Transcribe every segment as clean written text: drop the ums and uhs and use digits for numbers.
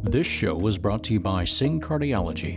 This show was brought to you by Singh Cardiology.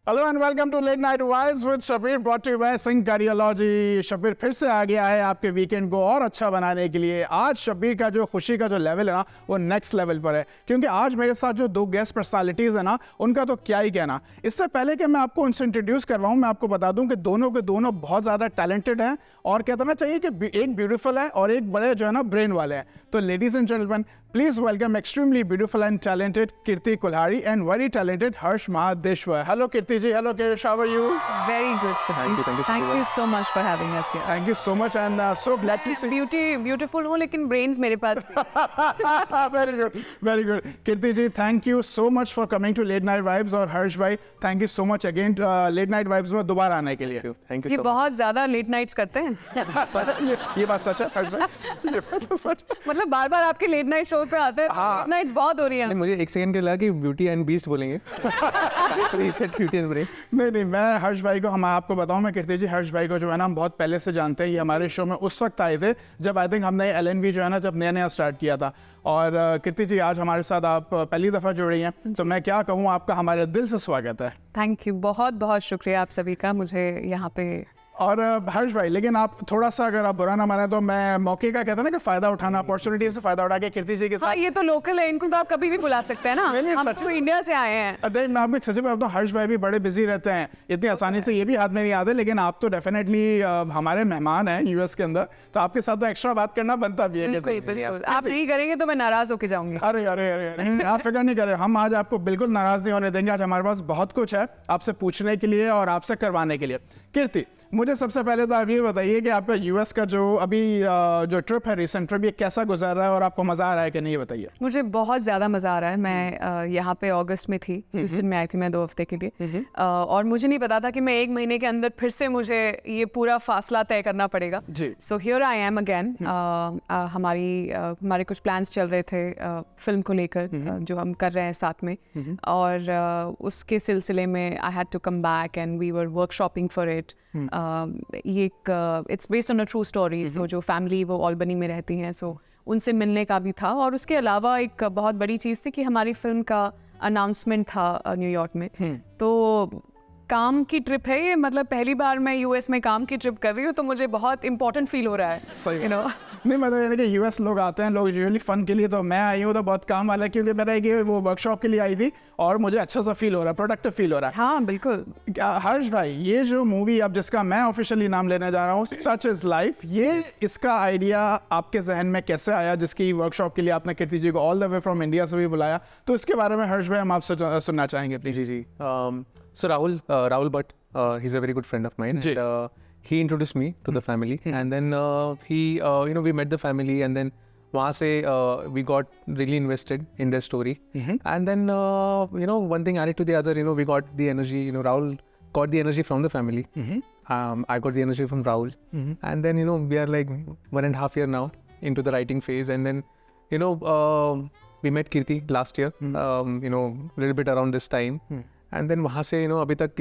Hello and welcome to late night vibes with Shabir, brought to you by Singh cardiology. Shabir फिर से आ गया है आपके weekend को और अच्छा बनाने के लिए। आज शबीर का जो खुशी का जो लेवल है ना, वो नेक्स्ट लेवल पर है, क्योंकि आज मेरे साथ जो दो गेस्ट पर्सनालिटीज़ है ना, उनका तो क्या ही कहना। इससे पहले कि मैं आपको उनसे इंट्रोड्यूस करवाऊँ, मैं आपको बता दूँ कि दोनों के दोनों बहुत ज़्यादा टैलेंटेड हैं और कहना चाहिए कि एक ब्यूटीफुल है और एक बड़े जो है ना ब्रेन वाले हैं। तो ladies and gentleman, please welcome extremely beautiful and talented Kirti Kulhari and very talented Harsh Mahadeshwar. Hello Kirti ji, hello Kirti, how are you? Very good, Shubhi. Thank you so much for having us here. Thank you so much and so glad to see you. Beautiful हूँ लेकिन brains मेरे पास Very good, very good. Kirti ji, thank you so much for coming to Late Night Vibes और हर्ष भाई, thank you so much again Late Night Vibes में दोबारा आने के लिए। Thank you ये so बहुत ज़्यादा late nights करते हैं। ये बात सच है हर्ष भाई, ये बात तो सच। मतलब बार-बार आपके late night show पे आते हैं, late nights बहुत हो रही हैं। मुझे एक सेकंड के लगा कि ब्यूटी एंड बीस्ट बोलेंगे। तो ये सेट ब्यूटी एंड ब्रेन। नहीं, मैं हर्ष भाई को, हम आपको बताऊं, मैं कीर्ति जी हर्ष भाई को जो है ना हम बहुत पहले से जानते हैं। ये हमारे शो में उस वक्त आए थे जब आई थिंक हमने LNV जो है ना जब नया स्टार्ट किया था। और कीर्ति जी आज हमारे साथ आप पहली दफ़ा जुड़ रही हैं, तो मैं क्या कहूँ, आपका हमारे दिल से स्वागत है। थैंक यू, बहुत बहुत शुक्रिया आप सभी का मुझे यहाँ पे। और हर्ष भाई, लेकिन आप थोड़ा सा अगर आप बुरा ना माने तो मैं मौके का कहता ना कि फ़ायदा उठाना, अपॉर्चुनिटी से फ़ायदा उठा के कीर्ति जी के साथ। हाँ, ये तो लोकल है, इनको तो आप कभी भी बुला सकते हैं ना। हम तो इंडिया से आए हैं। अरे मैं आपको सच में बताऊं, हर्ष भाई भी बड़े बिजी रहते हैं, इतनी आसानी से ये भी हाथ में नहीं आते, लेकिन आप तो डेफिनेटली हमारे मेहमान हैं US के अंदर, तो आपके साथ तो एक्स्ट्रा बात करना बनता भी है। बिल्कुल, आप नहीं करेंगे तो मैं नाराज होके जाऊंगी। अरे आप फिक्र नहीं करें, हम आज आपको बिल्कुल नाराज नहीं होने देंगे। आज हमारे पास बहुत कुछ है आपसे पूछने के लिए और आपसे करवाने के लिए। कीर्ति, मुझे सबसे पहले तो आप ये बताइए कि आपका US का जो अभी जो ट्रिप है, रिसेंट ट्रिप, ये कैसा गुजार रहा है और आपको मज़ा आ रहा है कि नहीं, बताइए। मुझे बहुत ज़्यादा मज़ा आ रहा है। मैं यहाँ पे अगस्त में थी, ह्यूस्टन में आई थी मैं 2 हफ्ते के लिए, और मुझे नहीं पता था कि मैं 1 महीने के अंदर फिर से मुझे ये पूरा फासला तय करना पड़ेगा। So here I am again. हमारे कुछ प्लान्स चल रहे थे फिल्म को लेकर, जो हम कर रहे हैं साथ में, और उसके सिलसिले में I had to come back and we were workshopping for it. ये it's based on a true story. So जो फैमिली वो ऑल्बनी में रहती हैं, सो उनसे मिलने का भी था, और उसके अलावा एक बहुत बड़ी चीज़ थी कि हमारी फिल्म का अनाउंसमेंट था न्यूयॉर्क में। तो काम की ट्रिप है ये, मतलब पहली बार मैं US में काम की ट्रिप कर रही हूँ, तो मुझे बहुत इंपॉर्टेंट फील हो रहा है। सही नहीं, मतलब यानी कि US लोग आते हैं, लोग यूजुअली फन के लिए, तो मैं आई हूँ तो बहुत काम वाला है, क्योंकि मेरा एक वो वर्कशॉप के लिए आई थी और मुझे अच्छा सा फील हो रहा है, प्रोडक्टिव फील हो रहा है। हाँ बिल्कुल। हर्ष भाई, ये जो मूवी अब जिसका मैं ऑफिशियली नाम लेने जा रहा हूँ, सच इज लाइफ, ये इसका आइडिया आपके जहन में कैसे आया, जिसकी वर्कशॉप के लिए आपने कीर्ति जी को all the way from India से भी बुलाया, तो इसके बारे में हर्ष भाई हम आपसे सुनना चाहेंगे प्लीज। जी। So Rahul Bhatt, he's a very good friend of mine. And, he introduced me to the family, and then we met the family, and then वहाँ से we got really invested in their story, and then one thing added to the other. We got the energy. Rahul got the energy from the family. I got the energy from Rahul, and then we are like 1.5 year now into the writing phase, and then we met Kirti last year, little bit around this time. And then वहाँ से अभी तक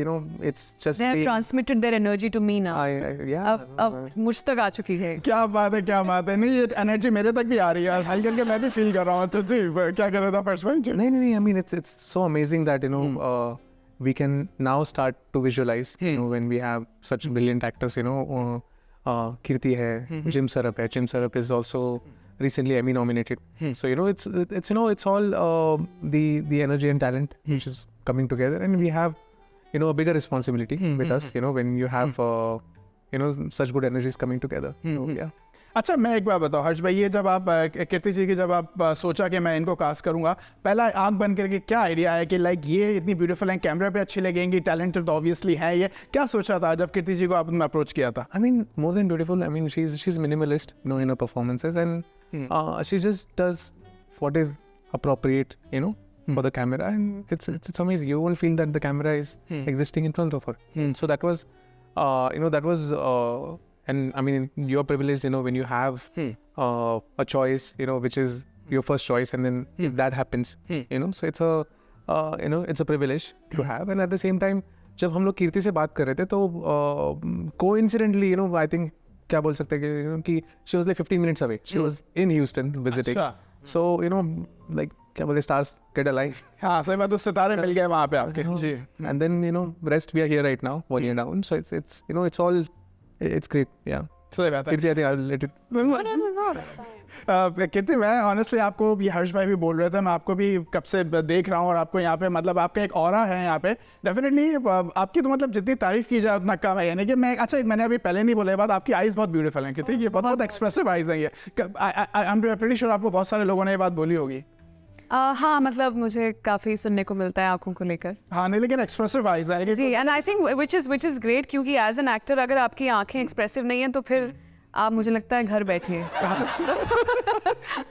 it's just they have transmitted their energy to me now. अब मुझ तक आ चुकी है। क्या बात है। नहीं, ये एनर्जी मेरे तक भी आ रही है, हल्के हल्के मैं भी फील कर रहा हूँ। तो जी क्या कर रहा था हर्ष भाई? नहीं, I mean it's so amazing that we can now start to visualize when we have such brilliant actors. Kirti है, Jim Sarup है. Jim Sarup is also recently Emmy nominated. So it's all the energy and talent which is coming together, and we have a bigger responsibility with us when you have such good energies coming together. So yeah. अच्छा, मैं एक बात बताऊँ हर्ष भाई, ये जब आप कीर्ति जी की जब आप सोचा कि मैं इनको कास्ट करूँगा, पहला आँख बंद करके क्या आइडिया है कि लाइक ये इतनी ब्यूटीफुल हैं, कैमरे पे अच्छी लगेंगी, टैलेंटेड तो ऑब्वियसली है, ये क्या सोचा था जब कीर्ति जी को आपने अप्रोच किया था? I mean, more than beautiful, I mean she's minimalist, in her performances, and she just does what is appropriate, for the camera, and it's amazing. You won't feel that the camera is existing in front of her. So that was, and I mean, you're privileged, when you have a choice, which is your first choice, and then if that happens, you know, so it's a you know, it's a privilege to have. And at the same time, जब हम लोग कीर्ति से बात कर रहे थे तो coincidentally, you know, I think क्या बोल सकते हैं कि, you know, कि she was like 15 minutes away. She was in Houston visiting. So you know, like क्या बोलते, stars get aligned. हाँ सही बात, तो सितारे मिल गए वहाँ पे आपके जी. And then you know, rest we are here right now, 1 year down. So it's you know, it's all, it's great. Yeah. सही बात है. Kirti, I think I'll let it. No, that's fine. कीर्ति, मैं ऑनेस्टली आपको ये हर्ष भाई भी बोल रहे थे, मैं आपको भी कब से देख रहा हूँ और आपको यहाँ पे मतलब आपका एक ऑरा है यहाँ पे डेफिनेटली. आपकी तो मतलब जितनी तारीफ की जाए उतना कम है. यानी कि मैं, अच्छा मैंने अभी पहले नहीं बोला ये बात, आपकी आईज बहुत ब्यूटीफुल हैं कीर्ति, ये बहुत एक्सप्रेसिव आईज हैं ये. आई एम प्रीटी श्योर आपको बहुत सारे लोगों ने ये बात बोली होगी. हाँ, मतलब मुझे काफ़ी सुनने को मिलता है आँखों को लेकर. हाँ नहीं, लेकिन एक्सप्रेसिव आईज हैं जी. And I think which is great, क्योंकि एज एन एक्टर अगर आपकी आंखें एक्सप्रेसिव नहीं हैं तो फिर आप, मुझे लगता है, घर बैठिए.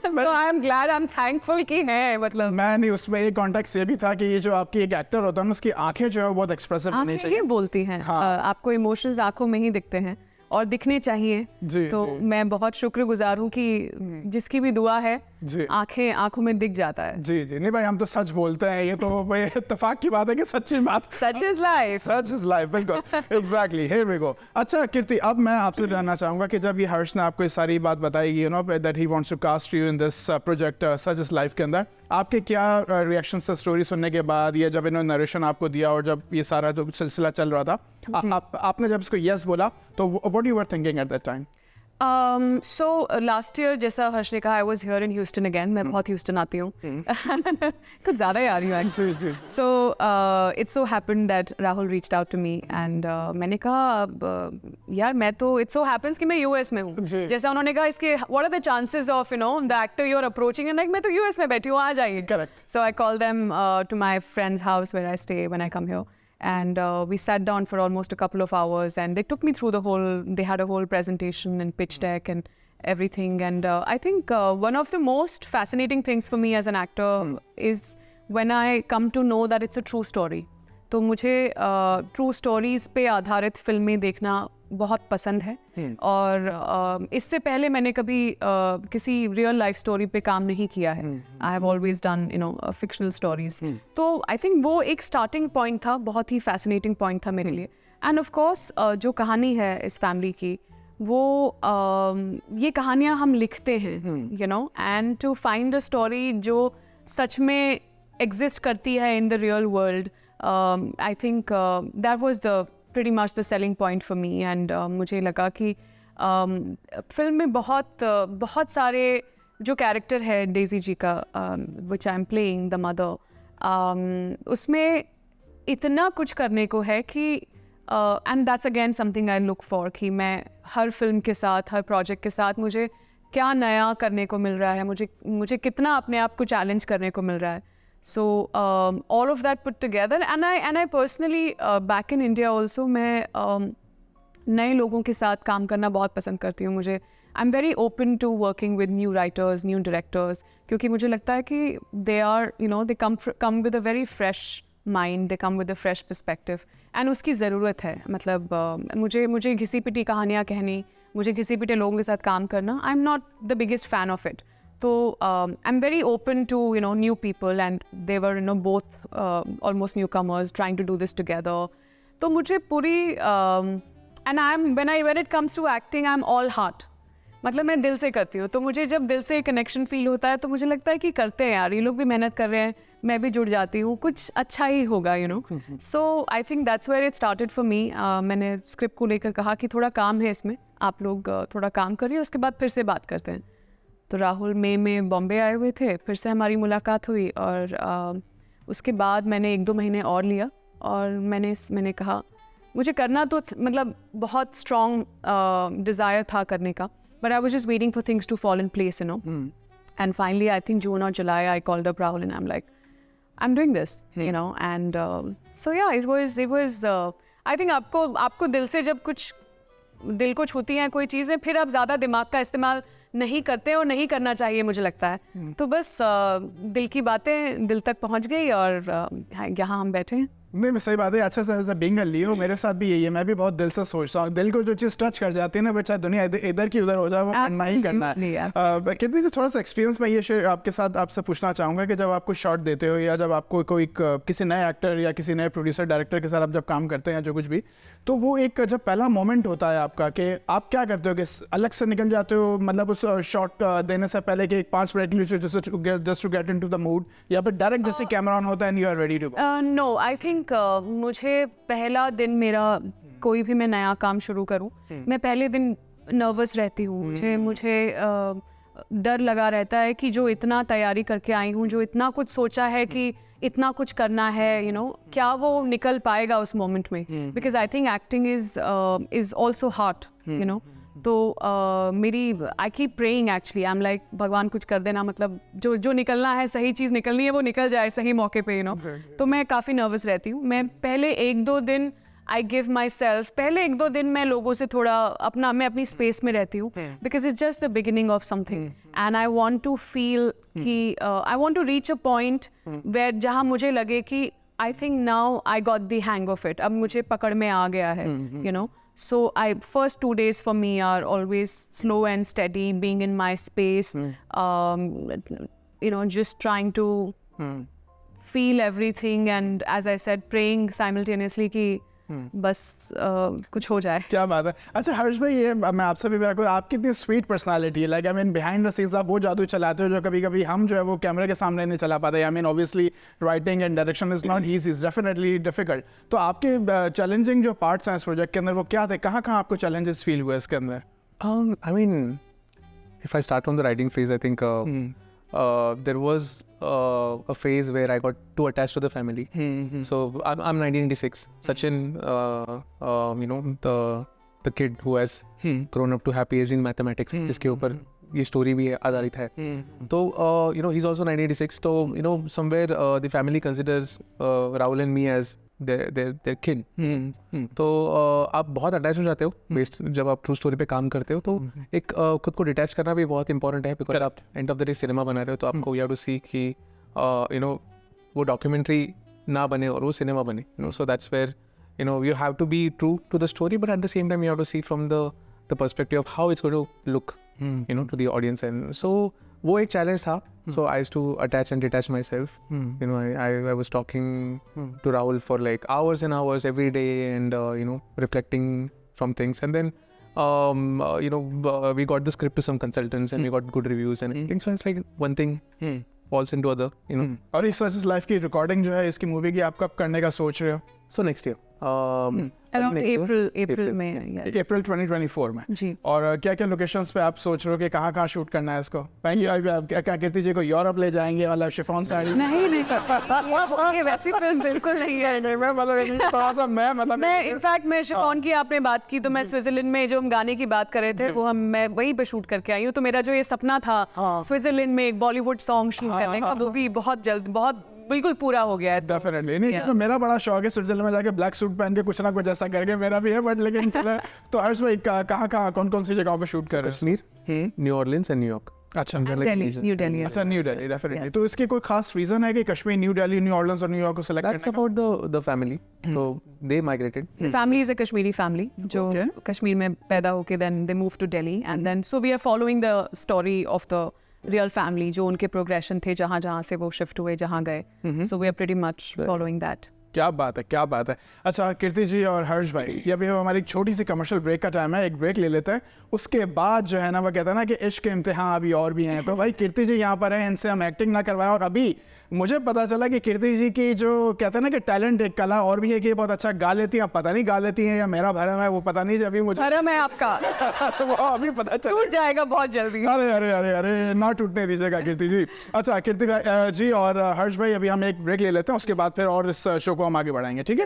So I am glad, I am thankful कि है. मतलब मैं नहीं, उसमें एक कॉन्टेक्स्ट ये भी था कि ये जो आपकी एक एक्टर होता है ना, उसकी आंखें जो है वो बहुत एक्सप्रेसिव होनी आंखें चाहिए. ये बोलती हैं. आपको इमोशंस आंखों में ही दिखते हैं और दिखने चाहिए. जी, तो जी. मैं बहुत शुक्रगुजार हूँ कि जिसकी भी दुआ है जी. आंखें आंखों में दिख जाता है. जी जी. नहीं भाई, हम तो सच बोलते हैं, ये तो भाई इत्तेफाक की बात है कि सच्ची बात. सच इज लाइफ. सच इज लाइफ, बिल्कुल. Exactly, here we go. अच्छा कीर्ति, अब मैं आपसे जानना चाहूंगा कि जब ये हर्ष ने आपको ये सारी बात बताई, you know, that he wants to cast you in this project such is life के अंदर, आपके क्या रिएक्शंस थे स्टोरी सुनने के बाद, या जब इन्होंने नरेशन आपको दिया और जब ये सारा जो सिलसिला चल रहा था, आपने जब इसको यस बोला तो what you were thinking at that time? So last year, जैसा हर्ष ने कहा, I was here in Houston again. मैं बहुत Houston आती हूँ. कुछ ज़्यादा ही आ रही हूँ actually. So it so happened that Rahul reached out to me and मैंने कहा यार मैं तो, it so happens कि मैं US में हूँ. जैसा उन्होंने कहा इसके what are the chances of, you know, the actor you're approaching, and like मैं तो US में बैठी हूँ, आ जाइए. Correct. So I called them to my friend's house where I stay when I come here. And we sat down for almost a couple of hours and they took me through the whole, they had a whole presentation and pitch deck and everything. And I think one of the most fascinating things for me as an actor is when I come to know that it's a true story. तो मुझे true stories पे आधारित फिल्में देखना बहुत पसंद है. और इससे पहले मैंने कभी किसी रियल लाइफ स्टोरी पे काम नहीं किया है. I have always done, you know, fictional stories. तो आई थिंक वो एक स्टार्टिंग पॉइंट था, बहुत ही फैसिनेटिंग पॉइंट था मेरे लिए. एंड ऑफ कोर्स जो कहानी है इस फैमिली की, वो ये कहानियाँ हम लिखते हैं, you know, and to find a story जो सच में एग्जिस्ट करती है in the real world. I think that was pretty much the selling point for me. And मुझे लगा कि फिल्म में बहुत सारे जो कैरेक्टर है डेजी जी का, which I'm playing the mother, उसमें इतना कुछ करने को है कि and that's again something I look for, कि मैं हर फिल्म के साथ, हर प्रोजेक्ट के साथ मुझे क्या नया करने को मिल रहा है, मुझे कितना अपने आप को चैलेंज करने को मिल रहा है. So all of that put together, and I personally back in India also, मैं नए लोगों के साथ काम करना बहुत पसंद करती हूँ. मुझे I'm very open to working with new writers, new directors, क्योंकि मुझे लगता है कि they are, you know, they come with a very fresh mind, they come with a fresh perspective, and उसकी ज़रूरत है. मतलब मुझे घिसी पिटी कहानियाँ कहनी, मुझे घिसी पिटे लोगों के साथ काम करना, I'm not the biggest fan of it. So I'm very open to, you know, new people, and they were, you know, both almost newcomers trying to do this together. तो मुझे पूरी and when it comes to acting, I'm all heart. मतलब मैं दिल से करती हूँ. तो मुझे जब दिल से कनेक्शन फील होता है तो मुझे लगता है कि करते हैं यार, ये लोग भी मेहनत कर रहे हैं, मैं भी जुड़ जाती हूँ, कुछ अच्छा ही होगा, you know. So I think that's where it started for me. मैंने स्क्रिप्ट को लेकर कहा कि थोड़ा काम है इसमें, आप लोग थोड़ा काम करिए, उसके बाद फिर से बात करते हैं. तो राहुल मई में बॉम्बे आए हुए थे, फिर से हमारी मुलाकात हुई और उसके बाद मैंने 1-2 महीने और लिया और मैंने कहा मुझे करना तो मतलब बहुत स्ट्रॉन्ग डिज़ायर था करने का, but I was just waiting for things to fall in place, you know. And finally I think June or July I called up Rahul and I am like I'm doing this, you know. And so yeah, it was I think आपको दिल से जब कुछ दिल को छूती हैं कोई चीज़ें, फिर आप ज़्यादा दिमाग का इस्तेमाल नहीं करते और नहीं करना चाहिए, मुझे लगता है. तो बस दिल की बातें दिल तक पहुंच गई और यहाँ हम बैठे हैं. नहीं, मैं सही बात है। अच्छा से बीइंग अ लियो मेरे साथ भी यही है, मैं भी बहुत दिल से सोचता हूँ, दिल को जो चीज़ टच कर जाती है ना, बच्चा दुनिया इधर की उधर हो जाए, वो करना ही करना है। कितनी थोड़ा सा एक्सपीरियंस मैं ये शेयर आपके साथ आपसे पूछना चाहूँगा कि जब आपको शॉट देते हो या जब आपको कोई किसी नए एक्टर या किसी नए प्रोड्यूसर डायरेक्टर के साथ आप जब काम करते हैं या जो कुछ भी, तो वो एक जब पहला मोमेंट होता है आपका कि आप क्या करते हो कि अलग से निकल जाते हो, मतलब उस शॉट देने से पहले कि 5 मिनट के लिए just to get into the mood, या फिर डायरेक्ट जैसे कैमरा ऑन होता है and you are ready to go? No, I think मुझे पहला दिन मेरा कोई भी मैं नया काम शुरू करूं, मैं पहले दिन नर्वस रहती हूँ। मुझे डर लगा रहता है कि जो इतना तैयारी करके आई हूँ, जो इतना कुछ सोचा है कि इतना कुछ करना है, यू नो, क्या वो निकल पाएगा उस मोमेंट में, because I think acting is also hard, you know. तो मेरी I keep praying actually, I am like भगवान कुछ कर देना, मतलब जो निकलना है, सही चीज़ निकलनी है, वो निकल जाए सही मौके पे, यू नो। तो मैं काफ़ी नर्वस रहती हूँ। मैं पहले 1-2 दिन आई गिव माई सेल्फ, पहले 1-2 दिन मैं लोगों से थोड़ा मैं अपनी स्पेस में रहती हूँ, because it's just the beginning of something and I want to feel कि I want to reach a point where जहाँ मुझे लगे कि I think now I got the hang of it, अब मुझे पकड़ में आ गया है, you know. So first 2 days for me are always slow and steady, being in my space, you know, just trying to feel everything, and as I said, praying simultaneously कि बस कुछ हो जाए। क्या बात है। अच्छा हर्ष भाई, ये मैं आपसे भी मेरा कोई, आपकी इतनी स्वीट पर्सनालिटी है, like I mean behind the scenes आप वो जादू चलाते हो जो कभी कभी हम जो है वो कैमरे के सामने नहीं चला पाते। I mean obviously writing and direction is not easy, is definitely difficult. तो आपके चैलेंजिंग जो पार्ट्स हैं इस प्रोजेक्ट के अंदर वो क्या थे, कहाँ कहाँ आपको चैलेंजेस फील हुए इसके अंदर? I mean, if I start from the writing phase, I think there was a phase where I got too attached to the family. So I'm 1986. Sachin, you know, the kid who has grown up to happy age in mathematics, जिसके ऊपर ये story भी आधारित है. तो you know, he's also 1986. So you know, somewhere the family considers Rahul and me as their kid. तो आप बहुत अटैच हो जाते हो बेस्ड जब आप ट्रू स्टोरी पे काम करते हो, तो एक खुद को डिटैच करना भी बहुत इंपॉर्टेंट है, बिकॉज आप end of the day cinema बना रहे हो, तो आपको यू हैव टू सी कि यू नो वो डॉक्यूमेंट्री ना बने और वो सिनेमा बने, you know. So that's where you know you have to be true to the story, but at the same time you have to see from the perspective of how it's going to look, you know, to the audience. And so वो एक challenge था. So I used to attach and detach myself. You know, I was talking to Rahul for like hours and hours every day, and you know, reflecting from things. And then you know, we got the script to some consultants, and we got good reviews and everything. So it's like one thing falls into other, you know. और इस Such is Life की recording जो है इसकी movie की आप कब करने का सोच रहे हो? So next year. Around April में, yes. April 2024 में. जी. और क्या-क्या लोकेशंस पे आप सोच रहे हो कि कहाँ-कहाँ शूट करना है इसको? क्या कीर्ति जी को यूरोप ले जाएंगे, मतलब शिफॉन साड़ी? नहीं ये वैसी फिल्म बिल्कुल नहीं है. नहीं, मैं मतलब थोड़ा सा मैं इनफैक्ट मैं शिफॉन की आपने बात की, तो मैं स्विट्जरलैंड में जो हम गाने की बात कर रहे थे वो मैं वहीं पे शूट करके आई हूँ. तो मेरा जो ये सपना था स्विट्जरलैंड में एक बॉलीवुड सॉन्ग शूट करने का, वो भी बहुत जल्द बहुत बिल्कुल पूरा हो गया है. डेफिनेटली नहीं, तो मेरा बड़ा शौक है स्विट्जरलैंड में जाके ब्लैक सूट पहन के कुछ ना कुछ ऐसा करके, मेरा भी है. बट लेकिन चलो, तो हर्ष भाई कहाँ कौन सी जगहों पे शूट कर रहे हैं? Kashmir, new Orleans and New York. अच्छा, न्यू दिल्ली. अच्छा, न्यू दिल्ली डेफिनेटली. तो इसके कोई खास रीजन है कि Kashmir, new Delhi, new Orleans और न्यूयॉर्क को सेलेक्ट करने का? That's about the family. So they migrated. The family is a Kashmiri family जो कश्मीर में पैदा होके then they moved to Delhi, and then so we are following the story of the real family, जो उनके progression थे जहाँ से वो शिफ्ट हुए, जहाँ गए. So we are pretty much following that. क्या बात है, क्या बात है. अच्छा कीर्ति जी और हर्ष भाई, ये अभी हमारी एक छोटी सी कमर्शियल ब्रेक का टाइम है, एक ब्रेक ले लेते हैं. उसके बाद जो है ना, वो कहता है ना कि इश्क के इम्तिहान अभी और भी हैं. तो भाई कीर्ति जी यहाँ पर हैं, इनसे हम एक्टिंग ना करवाएं. और अभी मुझे पता चला कि कीर्ति जी की जो कहते हैं ना कि टैलेंट, एक कला और भी है कि बहुत अच्छा गा लेती हैं. पता नहीं गा लेती हैं या मेरा भरम है, वो पता नहीं. जब अभी मुझे भरम है आपका वो अभी पता चल टूट जाएगा बहुत जल्दी. अरे अरे अरे अरे ना टूटने दीजिएगा कीर्ति जी. अच्छा कीर्ति जी और हर्ष भाई, अभी हम एक ब्रेक ले लेते हैं, उसके बाद फिर और इस शो को हम आगे बढ़ाएंगे, ठीक है?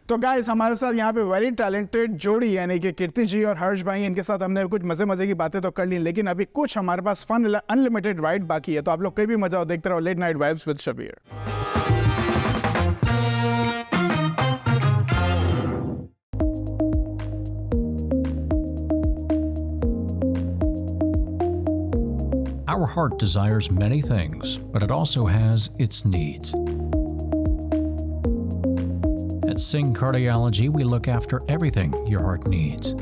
तो गाइस, हमारे साथ यहाँ पे वेरी टैलेंटेड जोड़ी यानी कि कीर्ति जी और हर्ष भाई, इनके साथ हमने कुछ मजे की बातें तो कर ली, लेकिन अभी कुछ हमारे पास फन अनलिमिटेड राइड बाकी है. तो आप लोग कहीं भी मजा हो, देखते रहो late night vibes with Shabir. Our heart desires many things, but it also has its needs. At Singh Cardiology, we look after everything your heart needs.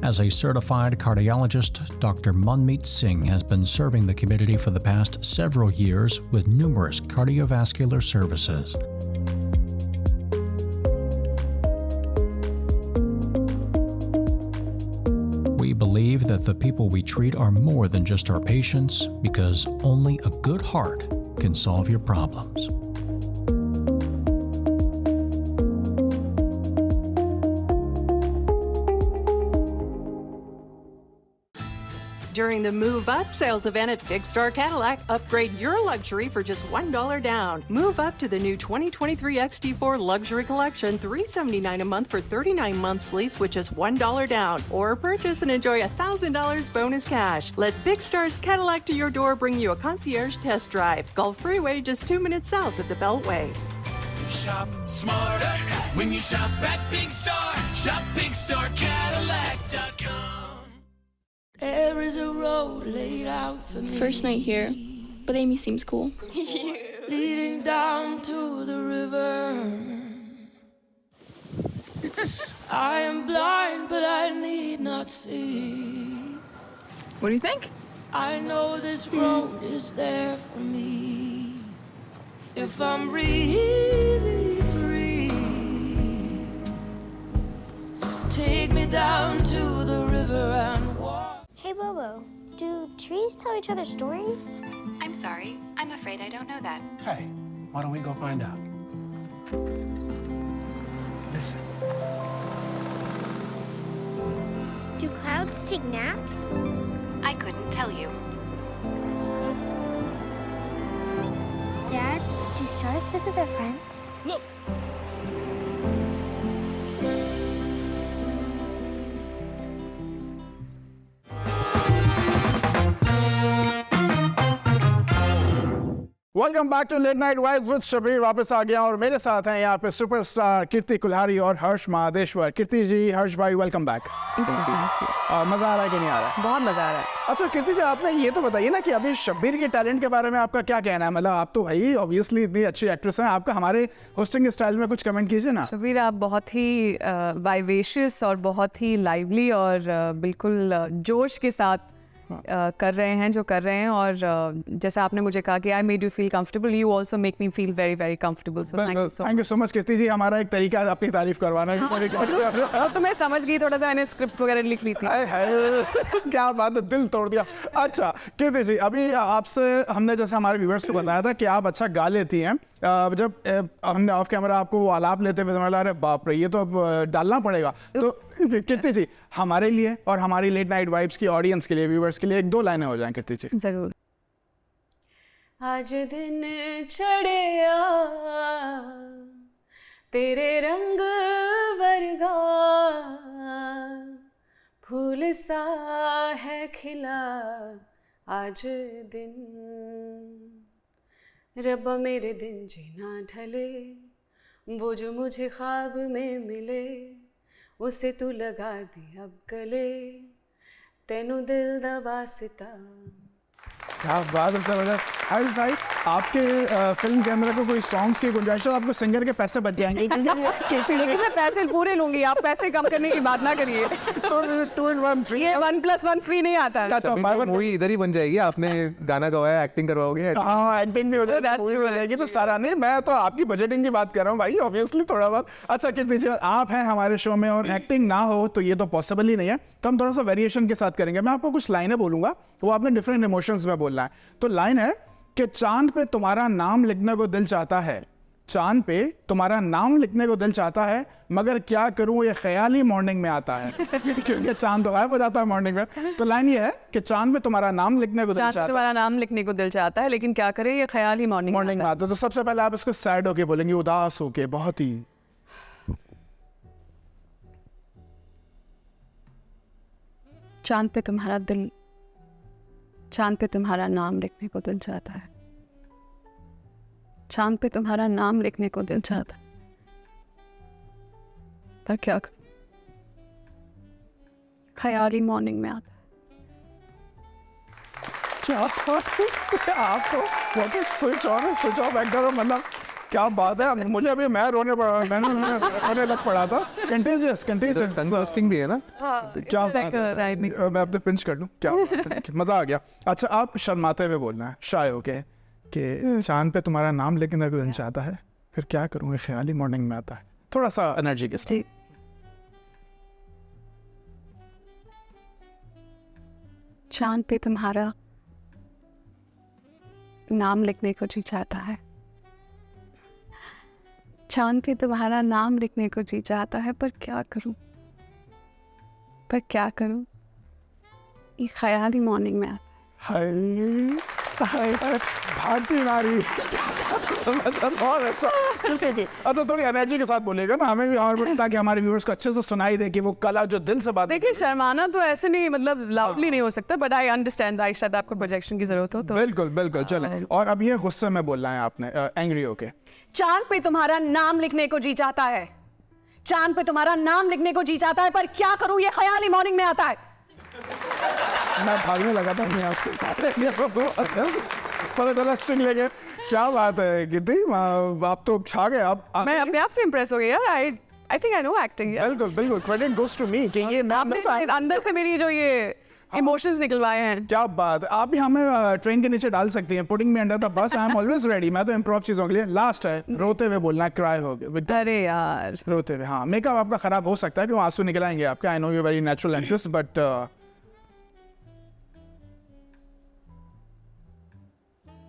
As a certified cardiologist, Dr. Manmeet Singh has been serving the community for the past several years with numerous cardiovascular services. We believe that the people we treat are more than just our patients because only a good heart can solve your problems. During the Move Up sales event at Big Star Cadillac, upgrade your luxury for just $1 down. Move up to the new 2023 XT4 Luxury Collection, $379 a month for 39 months lease with just $1 down. Or purchase and enjoy $1,000 bonus cash. Let Big Star's Cadillac to your door bring you a concierge test drive. Gulf Freeway, just 2 minutes south of the Beltway. Shop smarter when you shop at Big Star. Shop BigStarCadillac.com. There is a road laid out for me. First night here, but Amy seems cool. Leading down to the river. I am blind, but I need not see. What do you think? I know this road is there for me. If I'm really free, take me down to the river and walk. Hey Bobo, do trees tell each other stories? I'm sorry. I'm afraid I don't know that. Hey, why don't we go find out? Listen. Do clouds take naps? I couldn't tell you. Dad, do stars visit their friends? Look! Welcome back to late night vibes with Shabir. वापस आ गया और मेरे साथ हैं यहाँ पे superstar कीर्ति कुल्हारी और हर्ष महादेश्वर। कीर्ति जी, हर्ष भाई, वेलकम बैक। मज़ा आ रहा है कि नहीं आ रहा है? बहुत मज़ा आ रहा है। अच्छा कीर्ति जी, आपने ये तो बताइए ना कि अभी शब्बीर के टैलेंट के बारे में आपका क्या कहना है? मतलब आप तो भाई ऑब्वियसली इतनी अच्छी एक्ट्रेस हैं, आपका हमारे होस्टिंग स्टाइल में कुछ कमेंट कीजिए ना। शबीर, आप बहुत ही वाइवेशियस और बहुत ही लाइवली और बिल्कुल जोश के साथ कर रहे हैं जो कर रहे हैं, और जैसा आपने मुझे कहा कि I made you feel comfortable, you also make me feel very very comfortable, so thank you so much Kirti ji. हमारा एक तरीका है अपनी तारीफ करवाना है। तो मैं समझ गई, थोड़ा सा मैंने स्क्रिप्ट वगैरह लिख ली थी। क्या बात है, दिल तोड़ दिया। अच्छा कीर्ति जी, अभी आपसे हमने जैसे हमारे व्यूअर्स को बताया था कि आप अच्छा गा लेती हैं। जब हमने ऑफ कैमरा आपको वो आलाप लेते हुए समझ, अरे बाप रे, ये तो अब डालना पड़ेगा। तो कीर्ति जी, हमारे लिए और हमारी लेट नाइट वाइब्स की ऑडियंस के लिए, व्यूअर्स के लिए एक दो लाइनें हो जाएं कीर्ति जी। जरूर। आज दिन चढ़िया तेरे रंग वर्गा, फूल सा है खिला आज दिन, रब्बा मेरे दिन जीना ढले, वो जो मुझे ख्वाब में मिले, उसे तू लगा दी अब गले, तेनू दिल दा वास्ता। क्या बात है सर। हर्ष भाई, आपके फिल्म के अंदर को कोई सॉन्ग्स की गुंजाइश है? आपको सिंगर के पैसे बच जाएंगे। लेकिन मैं पैसे पूरे लूंगी, आप पैसे कम करने की बात ना करिए। तो 2 in 1 3 ये 1+1 फ्री नहीं आता। मूवी इधर ही बन जाएगी। आपने गाना गवाया, एक्टिंग करवाओगे। हाँ, एक्टिंग भी हो जाएगी तो सारा नहीं, मैं तो आपकी बजटिंग की बात कर रहा हूँ भाई, ऑब्वियसली थोड़ा बहुत। अच्छा कीर्ति जी, आप हैं हमारे शो में और एक्टिंग ना हो तो ये तो पॉसिबल ही नहीं है, तो हम थोड़ा सा वेरिएशन के साथ करेंगे। मैं आपको कुछ लाइनें बोलूंगा, वो आपने डिफरेंट इमोशंस में बोलना है। तो लाइन है कि चांद पे तुम्हारा नाम लिखने को दिल चाहता है, चांद पे तुम्हारा नाम लिखने को दिल चाहता है, मगर क्या करूं ये ख्याल ही मॉर्निंग में आता है। क्योंकि चांद तो गायब हो जाता है मॉर्निंग में। तो लाइन ये है कि चांद पे तुम्हारा नाम लिखने को दिल चाहता है, तुम्हारा नाम लिखने को दिल चाहता है, लेकिन क्या करे ये ख्याल ही मॉर्निंग में आता है। तो सबसे पहले आप इसको सैड होके बोलेंगे, उदास होके, बहुत ही। चांद पे तुम्हारा दिल, चांद पे तुम्हारा नाम लिखने को दिल चाहता है, चांद पे तुम्हारा नाम लिखने को दिल चाहता है, पर क्या ख्याली मॉर्निंग में आता है। आप तो बहुत ही स्विच ऑफ एक्टर हो, मतलब क्या बात है। मुझे अभी मैं रोने लग पड़ा था। कंटेजियस कंट्रास्टिंग भी है ना। क्या बात है। मैं अपने पिंच कर लूँ, क्या बात है। मजा आ गया। अच्छा, आप शर्माते हुए बोलना है, शाय होके कि चांद पे तुम्हारा नाम लेकिन अगर दिन चाहता है, फिर क्या करूँगा, ख्याली मॉर्निंग में आता है। थोड़ा सा एनर्जी के साथ। चांद पे तुम्हारा नाम लिखने को जी चाहता है, चांद पे तुम्हारा नाम लिखने को जी चाहता है, पर क्या करूं, ये ख्याली मॉर्निंग में आता है। हाय भारतीय नारी। बहुत अच्छा। अच्छा, थोड़ी एनर्जी के साथ बोलेगा ना हमें भी, और ताकि हमारे व्यूअर्स को अच्छे से सुनाई दे कि वो कला जो दिल से बात। देखिए, शर्माना तो ऐसे नहीं, मतलब लाउडली नहीं हो सकता, बट आई अंडरस्टैंड दैट शायद आपको प्रोजेक्शन की जरूरत हो तो। बिल्कुल चलें। और अब ये गुस्से में बोलना है आपने, एंग्री होके। चांद पे तुम्हारा नाम लिखने को जी चाहता है, चांद पे तुम्हारा नाम लिखने को जी चाहता है, पर क्या करूं, ये ख्याली मॉर्निंग में आता है। मैं भागने लगा था अपने आस पता चला स्ट्रिंग लेके। क्या बात है कीर्ति, आप तो छा गए। आप मैं अपने आप से इम्प्रेस हो गई यार। आई थिंक आई नो एक्टिंग। बिल्कुल क्रेडिट गोस टू मी कि ये मैं अंदर से मेरी जो ये इमोशंस निकलवाए हैं। क्या बात है। आप भी हमें ट्रेन के नीचे डाल सकती हैं, putting me under the bus, I am always ready. मैं तो इम्प्रोव चीजों के लिए। लास्ट है, रोते हुए बोलना है, क्राई हो गया। अरे यार, रोते हुए। हाँ, मेकअप आपका खराब हो सकता है कि आंसू निकल आएंगे आपके। I know you very natural actress, but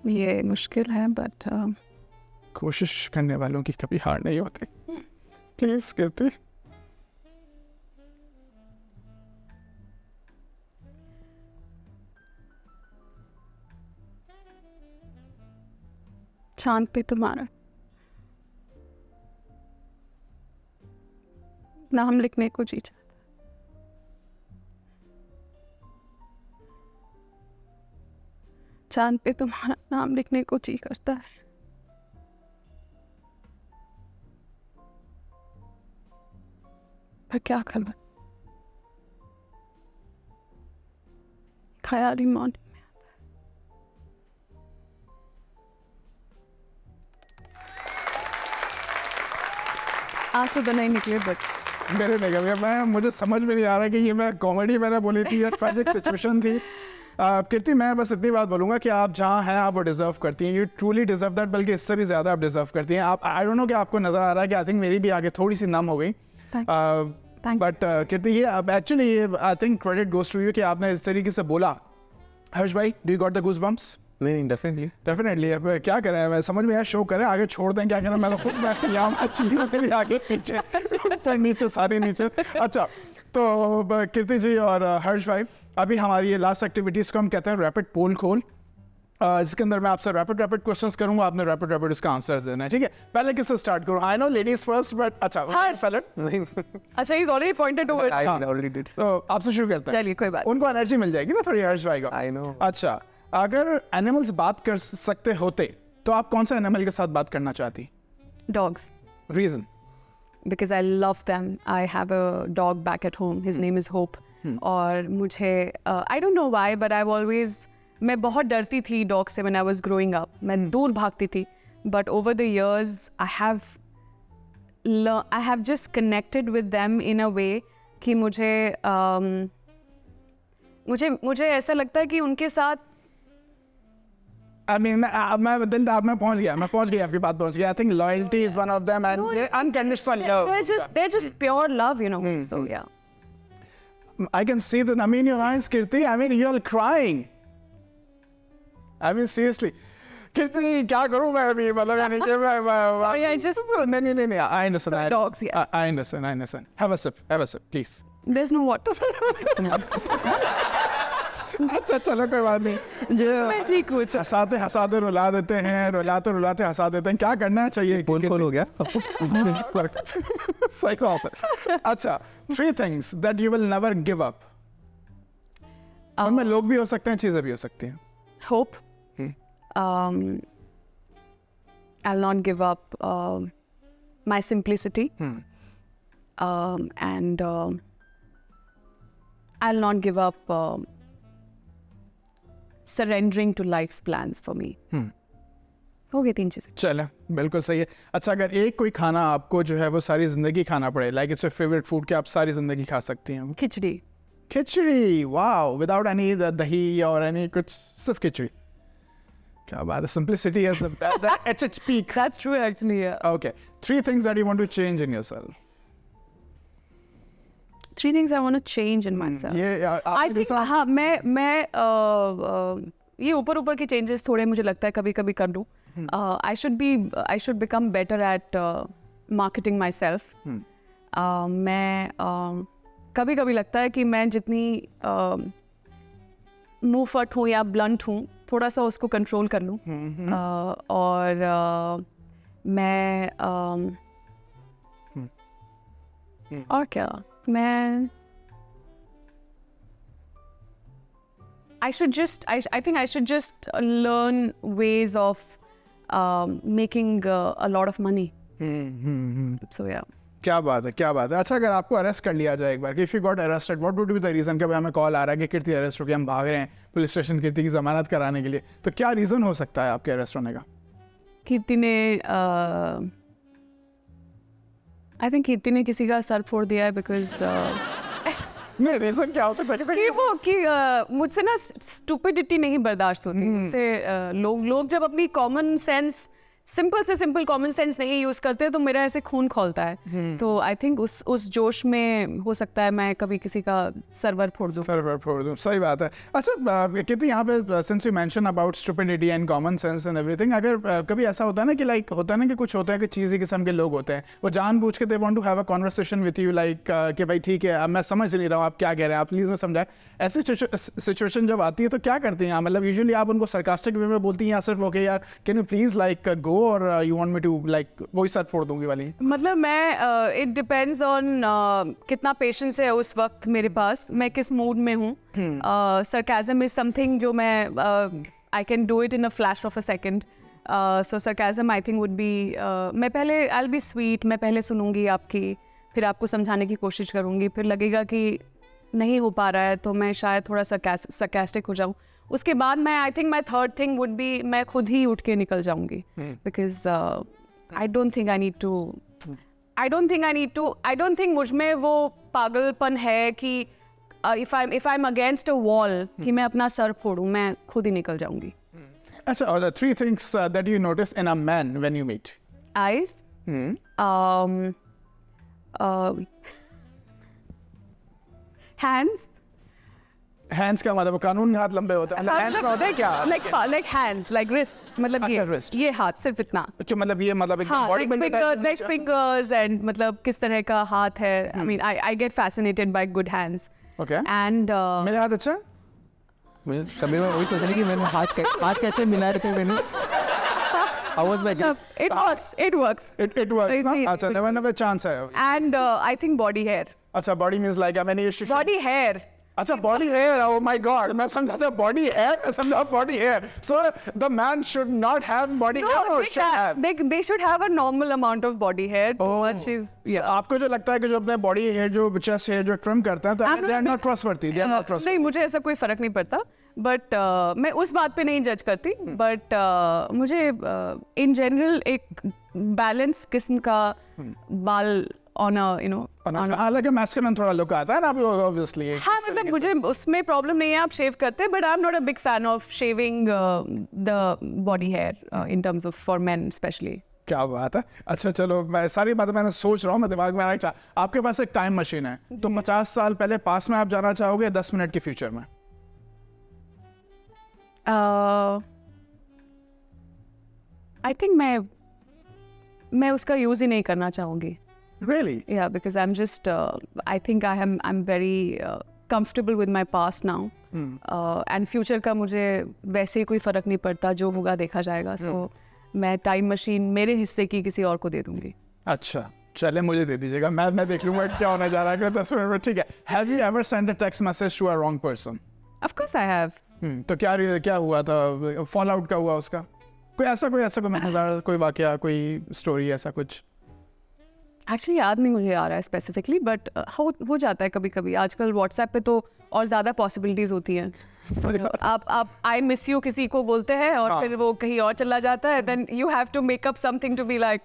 ये मुश्किल है, बट कोशिश करने वालों की कभी हार नहीं होती। प्लीज कीर्ति। चांद पे तुम्हारा नाम लिखने को जी चाहता है, चांद पे तुम्हारा नाम लिखने को जी करता है, पर क्या करूं, ख्याली मॉर्निंग में आता है। आंसू तो नहीं निकले, बट मेरे नहीं, मुझे समझ में नहीं आ रहा कि ये मैं कॉमेडी मैंने बोली थी या ट्रैजिक सिचुएशन थी। कीर्ति, मैं बस इतनी बात बोलूँगा कि आप जहाँ हैं आप वो डिज़र्व करती हैं। यू ट्रूली डिज़र्व दैट, बल्कि इससे भी ज़्यादा आप डिज़र्व करती हैं। आप, आई डोंट नो कि आपको नज़र आ रहा है कि आई थिंक मेरी भी आगे थोड़ी सी नम हो गई, बट कीर्ति ये actually I think credit goes to you कि आपने इस तरीके से बोला। हर्ष भाई, do you got the goose bumps? नहीं, डेफिनेटली। अब क्या करें, मैं समझ में आया, शो करें, आगे छोड़ दें, क्या करें। मैं तो खुद बैठ यहाँ चीज़ों के लिए आगे पीछे ऊपर नीचे सारे नीचे। अच्छा, तो कीर्ति जी और हर्ष भाई, अभी हमारी ये लास्ट एक्टिविटीज़ को हम कहते हैं रैपिड पोल खोल। इसके अंदर मैं आपसे रैपिड क्वेश्चंस करूंगा, आपने रैपिड उसका आंसर देना है, ठीक है? पहले किससे स्टार्ट करूं? I know ladies first, but अच्छा पहले नहीं। अच्छा, he's already pointed to it. I already did. तो आपसे शुरू करते हैं। चलिए, कोई बात। उनको एनर्जी मिल जाएगी ना थोड़ी, हर्ष भाई को। I know. अच्छा, अगर एनिमल्स बात कर सकते होते तो आप कौन सा एनिमल के साथ बात करना चाहती? Dogs. Reason? Because I love them. I have a dog back at home. His name is Hope. और मुझे I don't know why, but I've always, मैं बहुत डरती थी डॉग से when I was growing up. मैं दूर भागती थी. But over the years, I have just connected with them in a way कि मुझे ऐसा लगता है कि उनके साथ I mean, मैं दिल में पहुंच गया, आपकी बात पहुंच गया। I think loyalty is one of them, and unconditional love. They're just pure love, you know. So yeah. I can see that. I mean, your eyes, Kirti. I mean, you're crying. I mean, seriously. Kirti, क्या करूँ मैं अभी? मतलब यानी कि मैं Sorry, I just. नहीं. I understand. So dogs, yes. I understand. Have a sip, please. There's no water. अच्छा, चलो कोई बात नहीं। ये मैं ठीक हूँ। हंसाते रुला देते हैं, रुलाते हंसा देते हैं। क्या करना चाहिए? पोल हो गया। सही बात है। अच्छा, 3 things that you will never give up. उनमें लोग भी हो सकते हैं, चीजें भी हो सकती हैं। Hope. I'll not give up my simplicity. And I'll not give up surrendering to life's plans for me. हो गए 3 चीज़ें. चले, बिल्कुल सही है. अच्छा, अगर एक कोई खाना आपको जो है वो सारी ज़िंदगी खाना पड़े, like it's your favourite food कि आप सारी ज़िंदगी खा सकती हैं? खिचड़ी. खिचड़ी, वाओ, विदाउट एनी दही और एनी कुछ, सिर्फ खिचड़ी. क्या बात है, simplicity is at its peak. That's true actually, yeah. Okay, 3 things that you want to change in yourself. 3 things I want to change in myself. I think हाँ, मैं ये ऊपर के changes थोड़े मुझे लगता है कभी कर दूँ. I should become better at marketing myself. मैं कभी लगता है कि मैं जितनी मुँह फट हूँ या blunt हूँ, थोड़ा सा उसको कंट्रोल कर लूँ. और मैं और क्या, मैं I think I should just learn ways of making a lot of money. So yeah. क्या बात है. अच्छा, अगर आपको अरेस्ट कर लिया जाए एक बार, if you got arrested, what would be the reason? कि भाई हमें कॉल आ रहा है कि कीर्ति अरेस्ट हो गई, हम भाग रहे हैं पुलिस स्टेशन कीर्ति की जमानत कराने के लिए, तो क्या रीज़न हो सकता है आपके अरेस्ट होने का? कीर्ति ने I think कीर्ति ने किसी का सर फोड़ दिया है because नहीं, रीज़न क्या हो सकता है? कि वो कि मुझसे ना स्टूपिडिटी नहीं बर्दाश्त होती. मुझसे लोग जब अपनी कॉमन सेंस सिंपल से सिंपल कॉमन सेंस नहीं यूज करते तो मेरा ऐसे खून खौलता है. तो आई थिंक उस जोश में हो सकता है मैं कभी किसी का सर्वर फोड़ दूं. सही बात है. अच्छा, कितनी यहाँ पे since you mention about stupidity and common sense and everything, अगर कभी ऐसा होता है ना कि लाइक होता है ना कि कुछ होता है कि चीज़ी किस्म के लोग होते हैं, वो जानबूझ के they want to have a conversation with you, like कि भाई ठीक है, अब मैं समझ नहीं रहा हूँ आप क्या कह रहे हैं, आप प्लीज़ मैं समझाएं. ऐसी सिचुएशन जब आती है तो क्या करती हैं? मतलब यूजुअली आप उनको सरकास्टिक वे में बोलती हैं या सिर्फ ओके यार can you please like go, और you want me to like वही सर फोड़ दूंगी वाली? मतलब मैं इट डिपेंड्स ऑन कितना पेशेंस है उस वक्त मेरे पास, मैं किस मूड में हूँ. सरकाज़म इज समथिंग जो मैं I can do it in a flash of a second. So sarcasm I think would be, मैं पहले आई विल बी स्वीट, मैं पहले सुनूंगी आपकी, फिर आपको समझाने की कोशिश करूंगी, फिर लगेगा कि नहीं हो पा रहा है तो मैं शायद थोड़ा सरकास्टिक हो जाऊँ. उसके बाद मैं I think my third thing would be, मैं खुद ही उठ के निकल जाऊंगी. बिकॉज आई डोंट थिंक मुझ में वो पागलपन है कि if I am against a wall कि मैं अपना सर फोड़ूं, मैं खुद ही निकल जाऊंगी. अच्छा, और the 3 things that you notice in a man when you meet? Eyes. Hands. Hands का मतलब कानून हाथ लंबे होते हैं? Hands में होता है क्या? Like hands, like wrist. मतलब ये हाथ सिर्फ इतना. अच्छा, मतलब ये मतलब एक बॉडी में like fingers and मतलब किस तरह का हाथ है. I mean, I get fascinated by good hands. Okay. And मेरे हाथ अच्छा? कभी मैं वही सोच रही कि मैंने हाथ कैसे मिला रखे मैंने. How was my game? It works. It works. अच्छा, never chance है. And I think body hair. अच्छा, body means like I mean body hair. अच्छा, body hair, oh my god, मैं समझा था body hair, मैं समझा body hair. So the man should not have body hair or should have? They should have a normal amount of body hair. Much is, yeah. आपको जो लगता है कि जो अपने body hair, जो chest hair, जो trim करते हैं, तो they are not trustworthy. They are not trustworthy. नहीं, मुझे ऐसा कोई फर्क नहीं पड़ता. बट मैं उस बात पे नहीं जज करती. बट मुझे इन जनरल एक बैलेंस किस्म का बाल on a, you know, like a masculine थोड़ा look आता है ना, obviously. हाँ, मतलब मुझे उसमें प्रॉब्लम नहीं है आप शेव करते, but I'm not a big fan of shaving the body hair in terms of for men especially. क्या बात है. अच्छा, चलो, मैं सारी बातें मैंने सोच रहा हूँ, मैं दिमाग में आ रहा है. आपके पास एक टाइम मशीन है, तो 50 साल पहले पास में आप जाना चाहोगे 10 मिनट के फ्यूचर में? I think मैं उसका यूज ही नहीं करना चाहूँगी. Really? Yeah, because I'm just I think I'm very comfortable with my past now. And future का मुझे वैसे ही कोई फर्क नहीं पड़ता, जो होगा देखा जाएगा. So मैं टाइम मशीन मेरे हिस्से की किसी और को दे दूंगी. अच्छा, चले, मुझे दे दीजिएगा, मैं देख लूंगा क्या होने जा रहा है 10 मिनट में. ठीक है. Have you ever sent a text message to a wrong person? Of course I have. तो क्या हुआ था? फॉल आउट का हुआ उसका? कोई ऐसा कोई मजेदार कोई वाकया, कोई स्टोरी, ऐसा कुछ? एक्चुअली याद नहीं मुझे आ रहा है स्पेसिफिकली, बट हो जाता है कभी कभी. आजकल व्हाट्सएप पे तो और ज़्यादा पॉसिबिलिटीज होती हैं. आप आई मिस यू किसी को बोलते हैं और फिर वो कहीं और चला जाता है. Then you have to make up something to be like,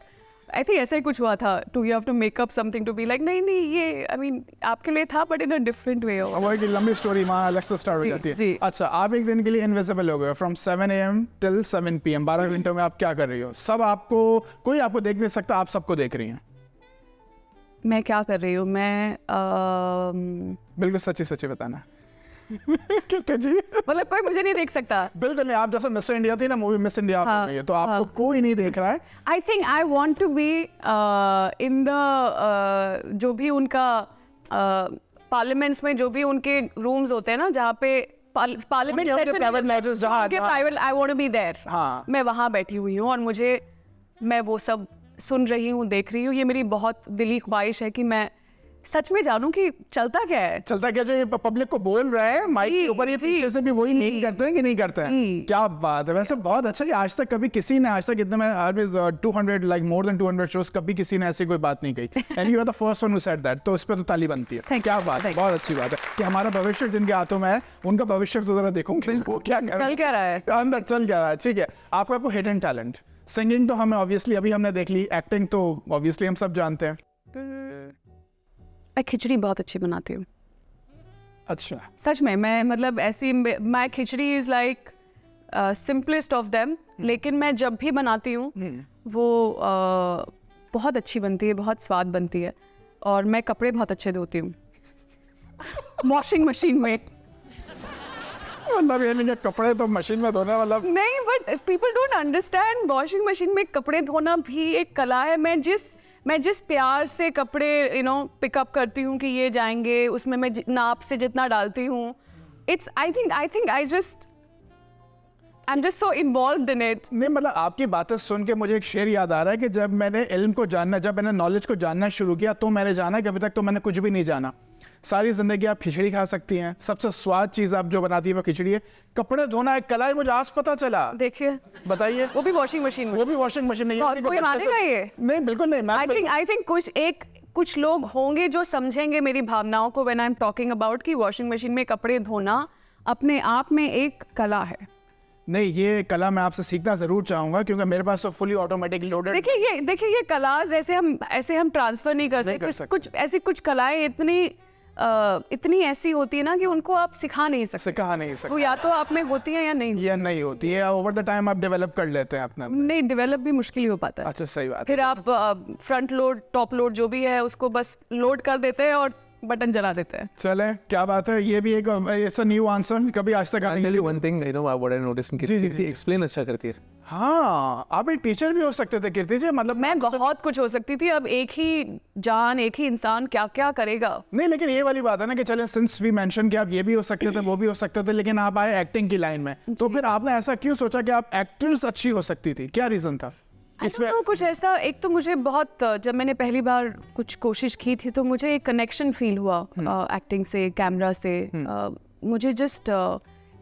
I think ऐसा ही कुछ हुआ था. To you have to make up something to be like नहीं ये आई मीन आपके लिए था but in a different way. वो एक लंबी स्टोरी वहाँ अलग से स्टार्ट हो जाती है. अच्छा, आप एक दिन के लिए इनविजिबल हो गए फ्रॉम 7 AM टिल 7 PM. 12 घंटों में आप क्या कर रही हो? सब आपको, कोई आपको देख नहीं सकता, आप सबको देख रही हैं. मैं क्या कर रही हूँ? मैं बिल्कुल सच्ची सच्ची बताना. कितने जी? मतलब कोई मुझे नहीं देख सकता. बिल्कुल नहीं. आप जैसे मिस्टर इंडिया थी ना, मूवी मिस इंडिया हो गई है, तो आपको कोई नहीं देख रहा है. I think I want to be in the जो भी उनका पार्लियामेंट्स में जो भी उनके रूम्स होते हैं ना, जहाँ पे parliament I want to be there. मैं वहाँ बैठी हुई हूँ और मैं वो सब सुन रही हूँ, देख रही हूँ. ये मेरी बहुत दिली ख्वाहिश है कि मैं सच में जानूं कि चलता क्या है. चलता क्या, जो ये पब्लिक को बोल रहा है माइक के ऊपर, ये पीछे से भी वही नहीं करते हैं कि नहीं करते हैं. क्या बात है. वैसे बहुत अच्छा कि आज तक कभी किसी ने, आज तक इतने में 200 लाइक मोर देन 200 शोज, कभी किसी ने ऐसी कोई बात नहीं कही. And you are the first one who said that. तो इस पे तो ताली बनती है. क्या बात है, बहुत अच्छी बात है कि हमारा भविष्य जिनके हाथों में है, उनका भविष्य तो जरा देखूंगी वो क्या चल क्या रहा है, अंदर चल क्या रहा है. ठीक है, आपको हिडन टैलेंट. सिंगिंग तो हमें ऑब्वियसली अभी हमने देख ली, एक्टिंग तो ऑब्वियसली हम सब जानते हैं. मैं खिचड़ी बहुत अच्छी बनाती हूँ. अच्छा, सच में. मैं मतलब ऐसी, my khichdi is like simplest of them, लेकिन मैं जब भी बनाती हूँ वो बहुत अच्छी बनती है, बहुत स्वाद बनती है. और मैं कपड़े बहुत अच्छे धोती हूँ वॉशिंग मशीन में. मतलब ये नहीं कपड़े तो मशीन में धोना, मतलब नहीं, but people don't understand. Washing machine में कपड़े धोना भी एक कला है. मैं जिस प्यार से कपड़े पिकअप करती हूँ कि ये जाएंगे, उसमें मैं नाप से जितना डालती हूँ, it's I think I am just so involved in it. नहीं, मतलब आपकी बातें सुन के मुझे एक शेर याद आ रहा है कि जब मैंने इल्म को जानना, जब मैंने नॉलेज को जानना शुरू किया, तो मैंने जाना कि अभी तक तो मैंने कुछ भी नहीं जाना. सारी जिंदगी आप खिचड़ी खा सकती हैं, सबसे स्वाद चीज आप जो बनाती है वो खिचड़ी है. कपड़े धोना एक कला है, मुझे आज पता चला. देखिए, बताइए. वो भी वॉशिंग मशीन में. वो भी वॉशिंग मशीन नहीं है. कोई मानेगा ये? नहीं, बिल्कुल नहीं. आई थिंक कुछ लोग होंगे जो समझेंगे मेरी भावनाओं को when I am talking about कि वॉशिंग मशीन में कपड़े धोना अपने आप में एक कला है. नहीं, ये कला मैं आपसे सीखना जरूर चाहूंगा, क्योंकि मेरे पास तो फुली ऑटोमेटिक लोडेड. देखिए ये कला ऐसे हम ट्रांसफर नहीं कर सकते. कुछ कलाएं इतनी ऐसी होती है ना कि उनको आप सिखा नहीं सकते. वो या तो आप में होती है या नहीं होती है. ओवर द टाइम आप डेवलप कर लेते हैं अपना. नहीं, डेवलप भी मुश्किल ही हो पाता है. अच्छा, सही बात. फिर आप फ्रंट लोड, टॉप लोड जो भी है उसको बस लोड कर देते हैं और बटन जला देते हैं. चले, क्या बात है. ये भी एक ऐसा न्यू आंसर कभी आज तक नहीं. Tell you one thing, what I notice, Kirti explain अच्छा करती है. हाँ, आप एक टीचर भी हो सकते थे कीर्ति जी. मतलब मैं बहुत कुछ हो सकती थी. अब एक ही जान, एक ही इंसान क्या क्या करेगा. नहीं, लेकिन ये वाली बात है ना कि चले, सिंस वी मेंशन कि आप ये भी हो सकते थे, वो भी हो सकते थे, लेकिन आप आए एक्टिंग की लाइन में. तो फिर आपने ऐसा क्यों सोचा कि आप एक्ट्रेस अच्छी हो सकती थी? क्या रीजन था इसमें? कुछ ऐसा, एक तो मुझे बहुत, जब मैंने पहली बार कुछ कोशिश की थी तो मुझे एक कनेक्शन फील हुआ एक्टिंग से, कैमरा से. मुझे जस्ट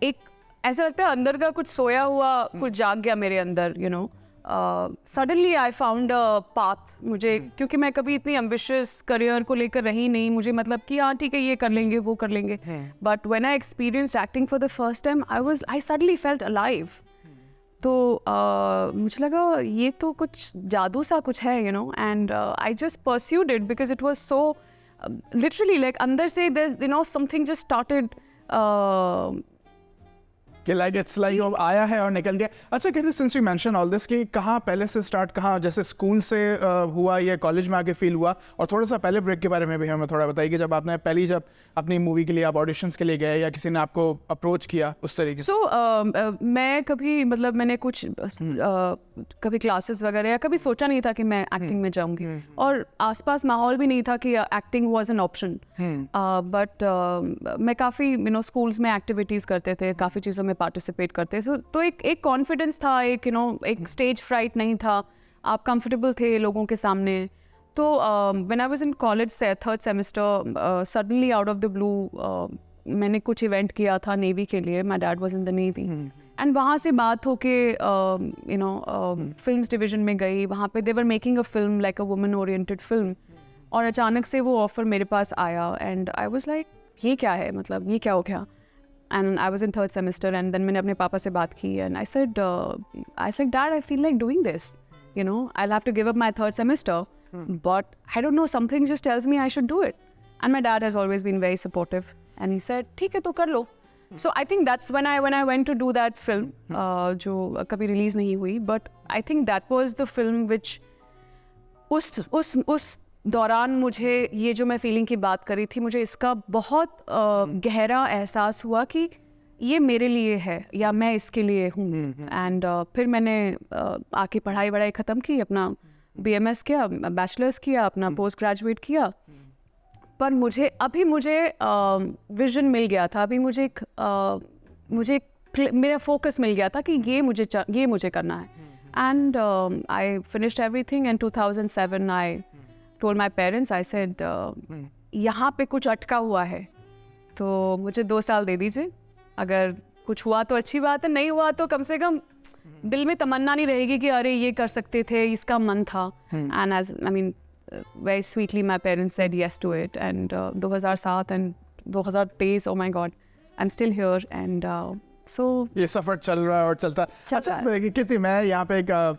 एक ऐसा लगता है अंदर का कुछ सोया हुआ कुछ जाग गया मेरे अंदर. Suddenly I found a path. मुझे, क्योंकि मैं कभी इतनी एम्बिशियस करियर को लेकर रही नहीं. मुझे मतलब कि हाँ ठीक है, ये कर लेंगे, वो कर लेंगे. But when I experienced acting for the first time, I suddenly felt alive. तो मुझे लगा ये तो कुछ जादू सा कुछ है, and I just pursued it because it was so literally like अंदर से समथिंग जस्ट स्टार्टेड कि लाइक इट्स लाइक वो आया है और निकल गया. अच्छा Kirti, since you mention all this, कि कहाँ पहले से स्टार्ट, कहाँ जैसे स्कूल से हुआ या कॉलेज में आके फील हुआ? और थोड़ा सा पहले ब्रेक के बारे में भी हमें थोड़ा बताइए कि जब आपने जब अपनी मूवी के लिए आप ऑडिशंस के लिए गए या किसी ने आपको अप्रोच किया उस तरीके से. मैं कभी, मतलब मैंने कुछ कभी क्लासेस वगैरह या कभी सोचा नहीं था कि मैं एक्टिंग में जाऊंगी. और आसपास माहौल भी नहीं था कि acting was an option. But मैं काफ़ी स्कूल्स में एक्टिविटीज़ करते थे, काफ़ी चीज़ों में पार्टिसिपेट करते थे. तो एक कॉन्फिडेंस था, एक स्टेज फ्राइट नहीं था. आप कंफर्टेबल थे लोगों के सामने. तो when I was in college से 3rd semester, suddenly out of the blue मैंने कुछ इवेंट किया था नेवी के लिए. My dad was in the navy and वहाँ से बात होके फिल्म्स डिवीजन में गई. वहाँ पे they were making a film like a woman oriented film. और अचानक से वो ऑफ़र मेरे पास आया एंड आई वाज लाइक ये क्या है, मतलब ये क्या हो गया. And I was in 3rd semester and then मैंने अपने पापा से बात की and I said dad I feel like doing this, you know, I'll have to give up my 3rd semester, but I don't know, something just tells me I should do it. And my dad has always been very supportive and he said ठीक है तो कर लो. So I think that's when I went to do that film, जो कभी release नहीं हुई, but I think that was the film which उस दौरान मुझे ये जो मैं फीलिंग की बात करी थी, मुझे इसका बहुत गहरा एहसास हुआ कि ये मेरे लिए है या मैं इसके लिए हूँ. एंड फिर मैंने आके पढ़ाई वढ़ाई ख़त्म की, अपना BMS किया, बैचलर्स किया, अपना पोस्ट ग्रेजुएट किया. पर मुझे विजन मिल गया था, अभी मुझे मेरा फोकस मिल गया था कि ये मुझे करना है. And I finished everything and 2007 I told my parents, I said यहाँ पे कुछ अटका हुआ है तो मुझे 2 साल दे दीजिए, अगर कुछ हुआ तो अच्छी बात है, नहीं हुआ तो कम से कम दिल में तमन्ना नहीं रहेगी कि अरे ये कर सकते थे, इसका मन था. And as I mean very sweetly my parents said yes to it and 2007 and 2023 oh my god I'm still here and so ये सफर चल रहा है और चलता है. अच्छा कीर्ति, मैं यहाँ पे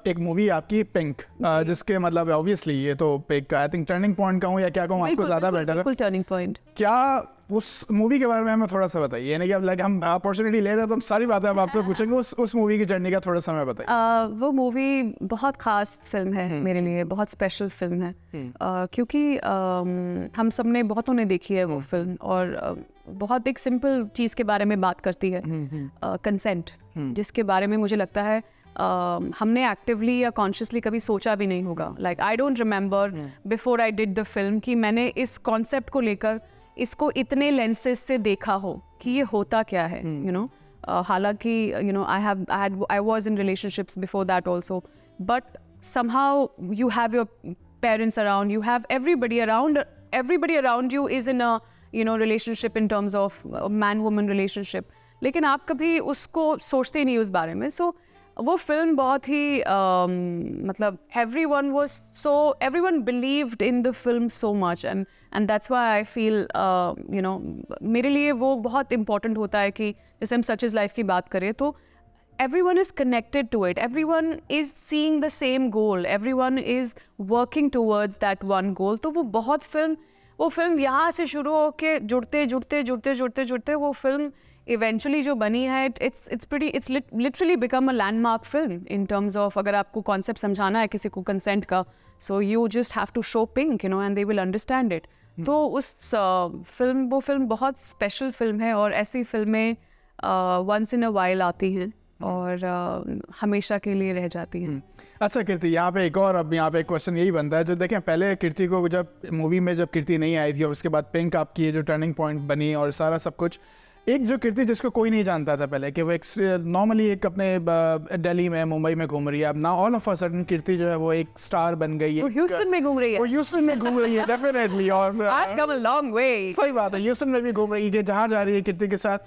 एक मूवी आपकी पिंक, जिसके मतलब ऑब्वियसली ये तो एक आई थिंक टर्निंग पॉइंट कहूँ या क्या कहूँ, आपको ज़्यादा बेटर है. बिल्कुल टर्निंग पॉइंट. क्या उस मूवी के बारे में हमें थोड़ा सा बताइए, यानी कि अब लाइक हम अपॉर्चुनिटी ले रहे हैं तो हम सारी बातें अब आपसे पूछेंगे, उस मूवी की जर्नी का थोड़ा सा हमें बताइए. वो मूवी बहुत ख़ास फिल्म है मेरे लिए, बहुत स्पेशल फिल्म है, क्योंकि हम सब ने बहुतों ने देखी है वो फिल्म और बहुत एक सिंपल चीज़ के बारे में बात करती है, कंसेंट, जिसके बारे में मुझे लगता है हमने एक्टिवली या कॉन्शियसली कभी सोचा भी नहीं होगा. Like I don't remember before I did the film कि मैंने इस कॉन्सेप्ट को लेकर इसको इतने लेंसेज से देखा हो कि ये होता क्या है, यू नो. हालांकि you know I was in relationships before that also, but somehow you have your parents around, you have everybody around you is in a you know relationship in terms of man woman relationship, लेकिन आप कभी उसको सोचते ही नहीं उस बारे में. सो वो फिल्म बहुत ही मतलब everyone believed in the film so much and that's why I feel you know मेरे लिए वो बहुत important होता है कि जैसे हम Such is Life की बात करें तो everyone is connected to it, everyone is seeing the same goal, everyone is working towards that one goal. तो वो फिल्म यहाँ से शुरू होके जुड़ते वो फिल्म इवेंचुअली जो बनी है, it's literally become a landmark film in terms of अगर आपको कॉन्सेप्ट समझाना है किसी को कंसेंट का, so you just have to show Pink, you know, and they will understand it. तो वो फिल्म बहुत स्पेशल फिल्म है और ऐसी फिल्में वंस इन अ वाइल आती हैं और हमेशा के लिए रह जाती हैं. अच्छा कीर्ति, यहाँ पे एक और अब यहाँ पे एक क्वेश्चन यही बनता है, जो देखें पहले कीर्ति को जब मूवी में जब कीर्ति नहीं आई थी और उसके बाद पिंक आपकी ये जो टर्निंग पॉइंट बनी और सारा सब कुछ, एक जो कीर्ति जिसको कोई नहीं जानता था पहले कि वो एक नॉर्मली एक अपने दिल्ली में मुंबई में घूम रही है, अब ना ऑल ऑफ अ सडन कीर्ति जो है वो एक स्टार बन गई है. वो ह्यूस्टन में घूम रही है. डेफिनेटली. और I've come a long way. सही बात है, ह्यूस्टन में भी घूम रही है, जहाँ जा रही है कीर्ति के साथ.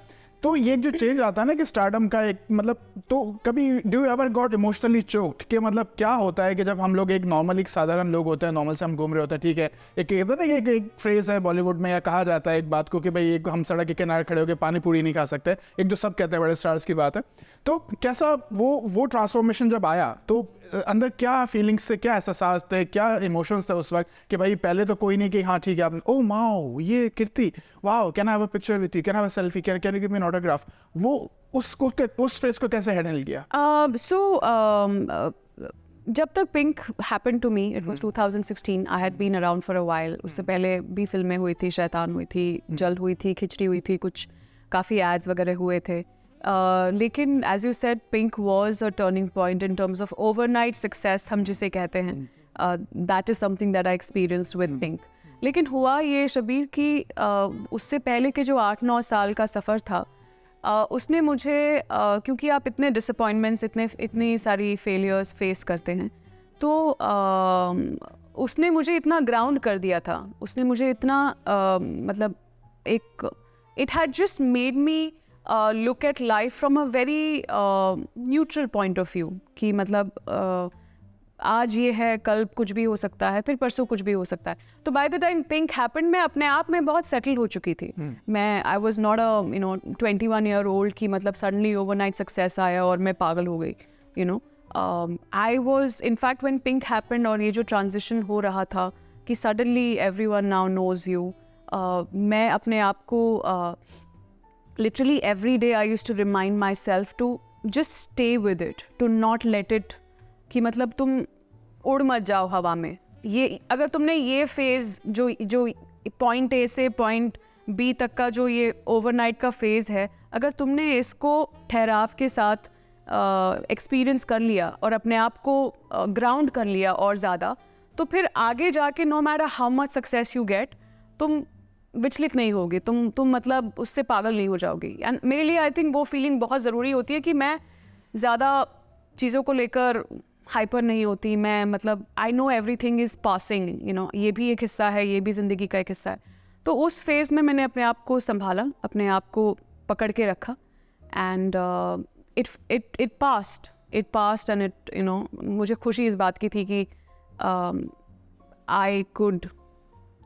तो ये जो चेंज आता है ना कि स्टारडम का एक मतलब, तो कभी do you ever got emotionally choked कि मतलब क्या होता है कि जब हम लोग एक नॉर्मल एक साधारण लोग होते हैं, नॉर्मल से हम घूम रहे होते हैं, ठीक है, एक फ्रेज है बॉलीवुड में या कहा जाता है एक बात को कि भाई एक हम सड़क के किनारे खड़े होकर पानी पूरी नहीं खा सकते, एक जो सब कहते हैं बड़े स्टार्स की बात है. तो कैसा वो ट्रांसफॉर्मेशन जब आया तो अंदर क्या फीलिंग्स थे, क्या एहसास थे, क्या इमोशंस थे उस वक्त कि भाई पहले तो कोई नहीं कि हाँ ठीक है आपने ओ माओ ये Kirti wow can I have a picture with you, can I have a selfie, can you give me an autograph, वो उस फेज को कैसे हैंडल किया? जब तक Pink happened to me, it was 2016, I had been around for a while. उससे पहले भी फिल्में हुई थी, शैतान हुई थी, जल्द हुई थी, खिचड़ी हुई थी, कुछ काफ़ी एड्स वगैरह हुए थे. लेकिन as you said Pink was a turning point in terms of overnight success हम जिसे कहते हैं. That is something that I experienced with Pink. लेकिन हुआ ये शबीर कि उससे पहले के जो 8-9 साल का सफ़र था, उसने मुझे क्योंकि आप इतने डिसअपॉइंटमेंट्स, इतनी सारी फेलियर्स फेस करते हैं, तो उसने मुझे इतना ग्राउंड कर दिया था, उसने मुझे इतना मतलब एक it had just made me look at life from a very neutral point of view कि मतलब आज ये है, कल कुछ भी हो सकता है, फिर परसों कुछ भी हो सकता है. तो by the time pink happened मैं अपने आप में बहुत सेटल हो चुकी थी. मैं I was not a 21 year old की मतलब सडनली ओवरनाइट सक्सेस आया और मैं पागल हो गई. I was in fact when Pink happened और ये जो ट्रांजिशन हो रहा था कि suddenly everyone now knows you, मैं अपने आप को literally every day I used to remind myself to just stay with it, to not let it, कि मतलब तुम उड़ मत जाओ हवा में. ये अगर तुमने ये फेज़ जो पॉइंट ए से पॉइंट बी तक का जो ये ओवरनाइट का फेज़ है, अगर तुमने इसको ठहराव के साथ एक्सपीरियंस कर लिया और अपने आप को ग्राउंड कर लिया और ज़्यादा, तो फिर आगे जाके no matter how much success you get, तुम विचलित नहीं होगी, तुम मतलब उससे पागल नहीं हो जाओगी. एंड मेरे लिए आई थिंक वो फीलिंग बहुत ज़रूरी होती है कि मैं ज़्यादा चीज़ों को लेकर हाइपर नहीं होती. मैं मतलब I know everything is passing, ये भी एक हिस्सा है, ये भी ज़िंदगी का एक हिस्सा है. तो उस फेज़ में मैंने अपने आप को संभाला, अपने आप को पकड़ के रखा. And it passed and it मुझे खुशी इस बात की थी कि I could.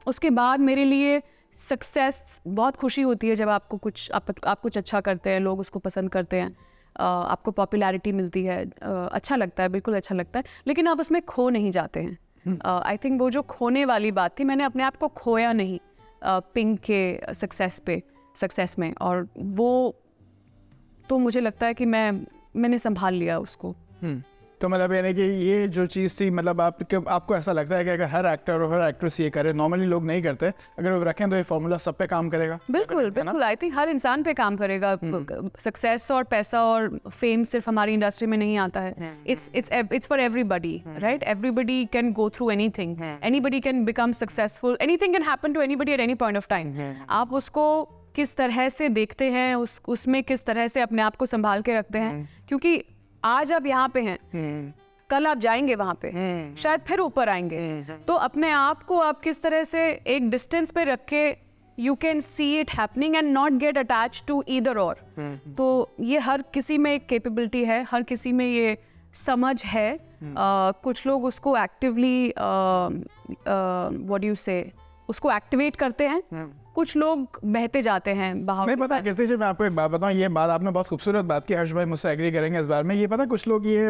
उसके बाद मेरे लिए सक्सेस बहुत खुशी होती है जब आपको आप कुछ अच्छा करते हैं, लोग उसको पसंद करते हैं, आपको पॉपुलैरिटी मिलती है, अच्छा लगता है, बिल्कुल अच्छा लगता है, लेकिन आप उसमें खो नहीं जाते हैं. आई थिंक वो जो खोने वाली बात थी, मैंने अपने आप को खोया नहीं पिंक के सक्सेस में, और वो तो मुझे लगता है कि मैंने संभाल लिया उसको. तो मतलब यानी कि ये जो चीज़ थी, मतलब आपको ऐसा लगता है कि अगर हर एक्टर और हर एक्ट्रेस ये करे, नॉर्मली लोग नहीं करते, अगर वो रखें तो ये फॉर्मूला सब पे काम करेगा? बिल्कुल. आई थिंक हर इंसान पे काम करेगा. सक्सेस और पैसा और फेम सिर्फ हमारी इंडस्ट्री में नहीं आता है. It's for everybody, right? Everybody can go through anything, anybody can become successful, anything can happen to anybody at any point of time. आप उसको किस तरह से देखते हैं, उसमें किस तरह से अपने आप को संभाल के रखते हैं, क्योंकि आज आप यहाँ पे हैं, कल आप जाएंगे वहाँ पे, शायद फिर ऊपर आएंगे. तो अपने आप को आप किस तरह से एक डिस्टेंस पे रख के you can see it happening and not get attach to either और. तो ये हर किसी में एक कैपेबिलिटी है, हर किसी में ये समझ है. कुछ लोग उसको एक्टिवली व्हाट डू यू से उसको एक्टिवेट करते हैं, कुछ लोग बहते जाते हैं बहाव. नहीं पता कीर्ति जी, मैं आपको एक बात बताऊं, ये बात आपने बहुत खूबसूरत बात की, हर्ष भाई मुझसे एग्री करेंगे इस बार में. ये पता कुछ लोग ये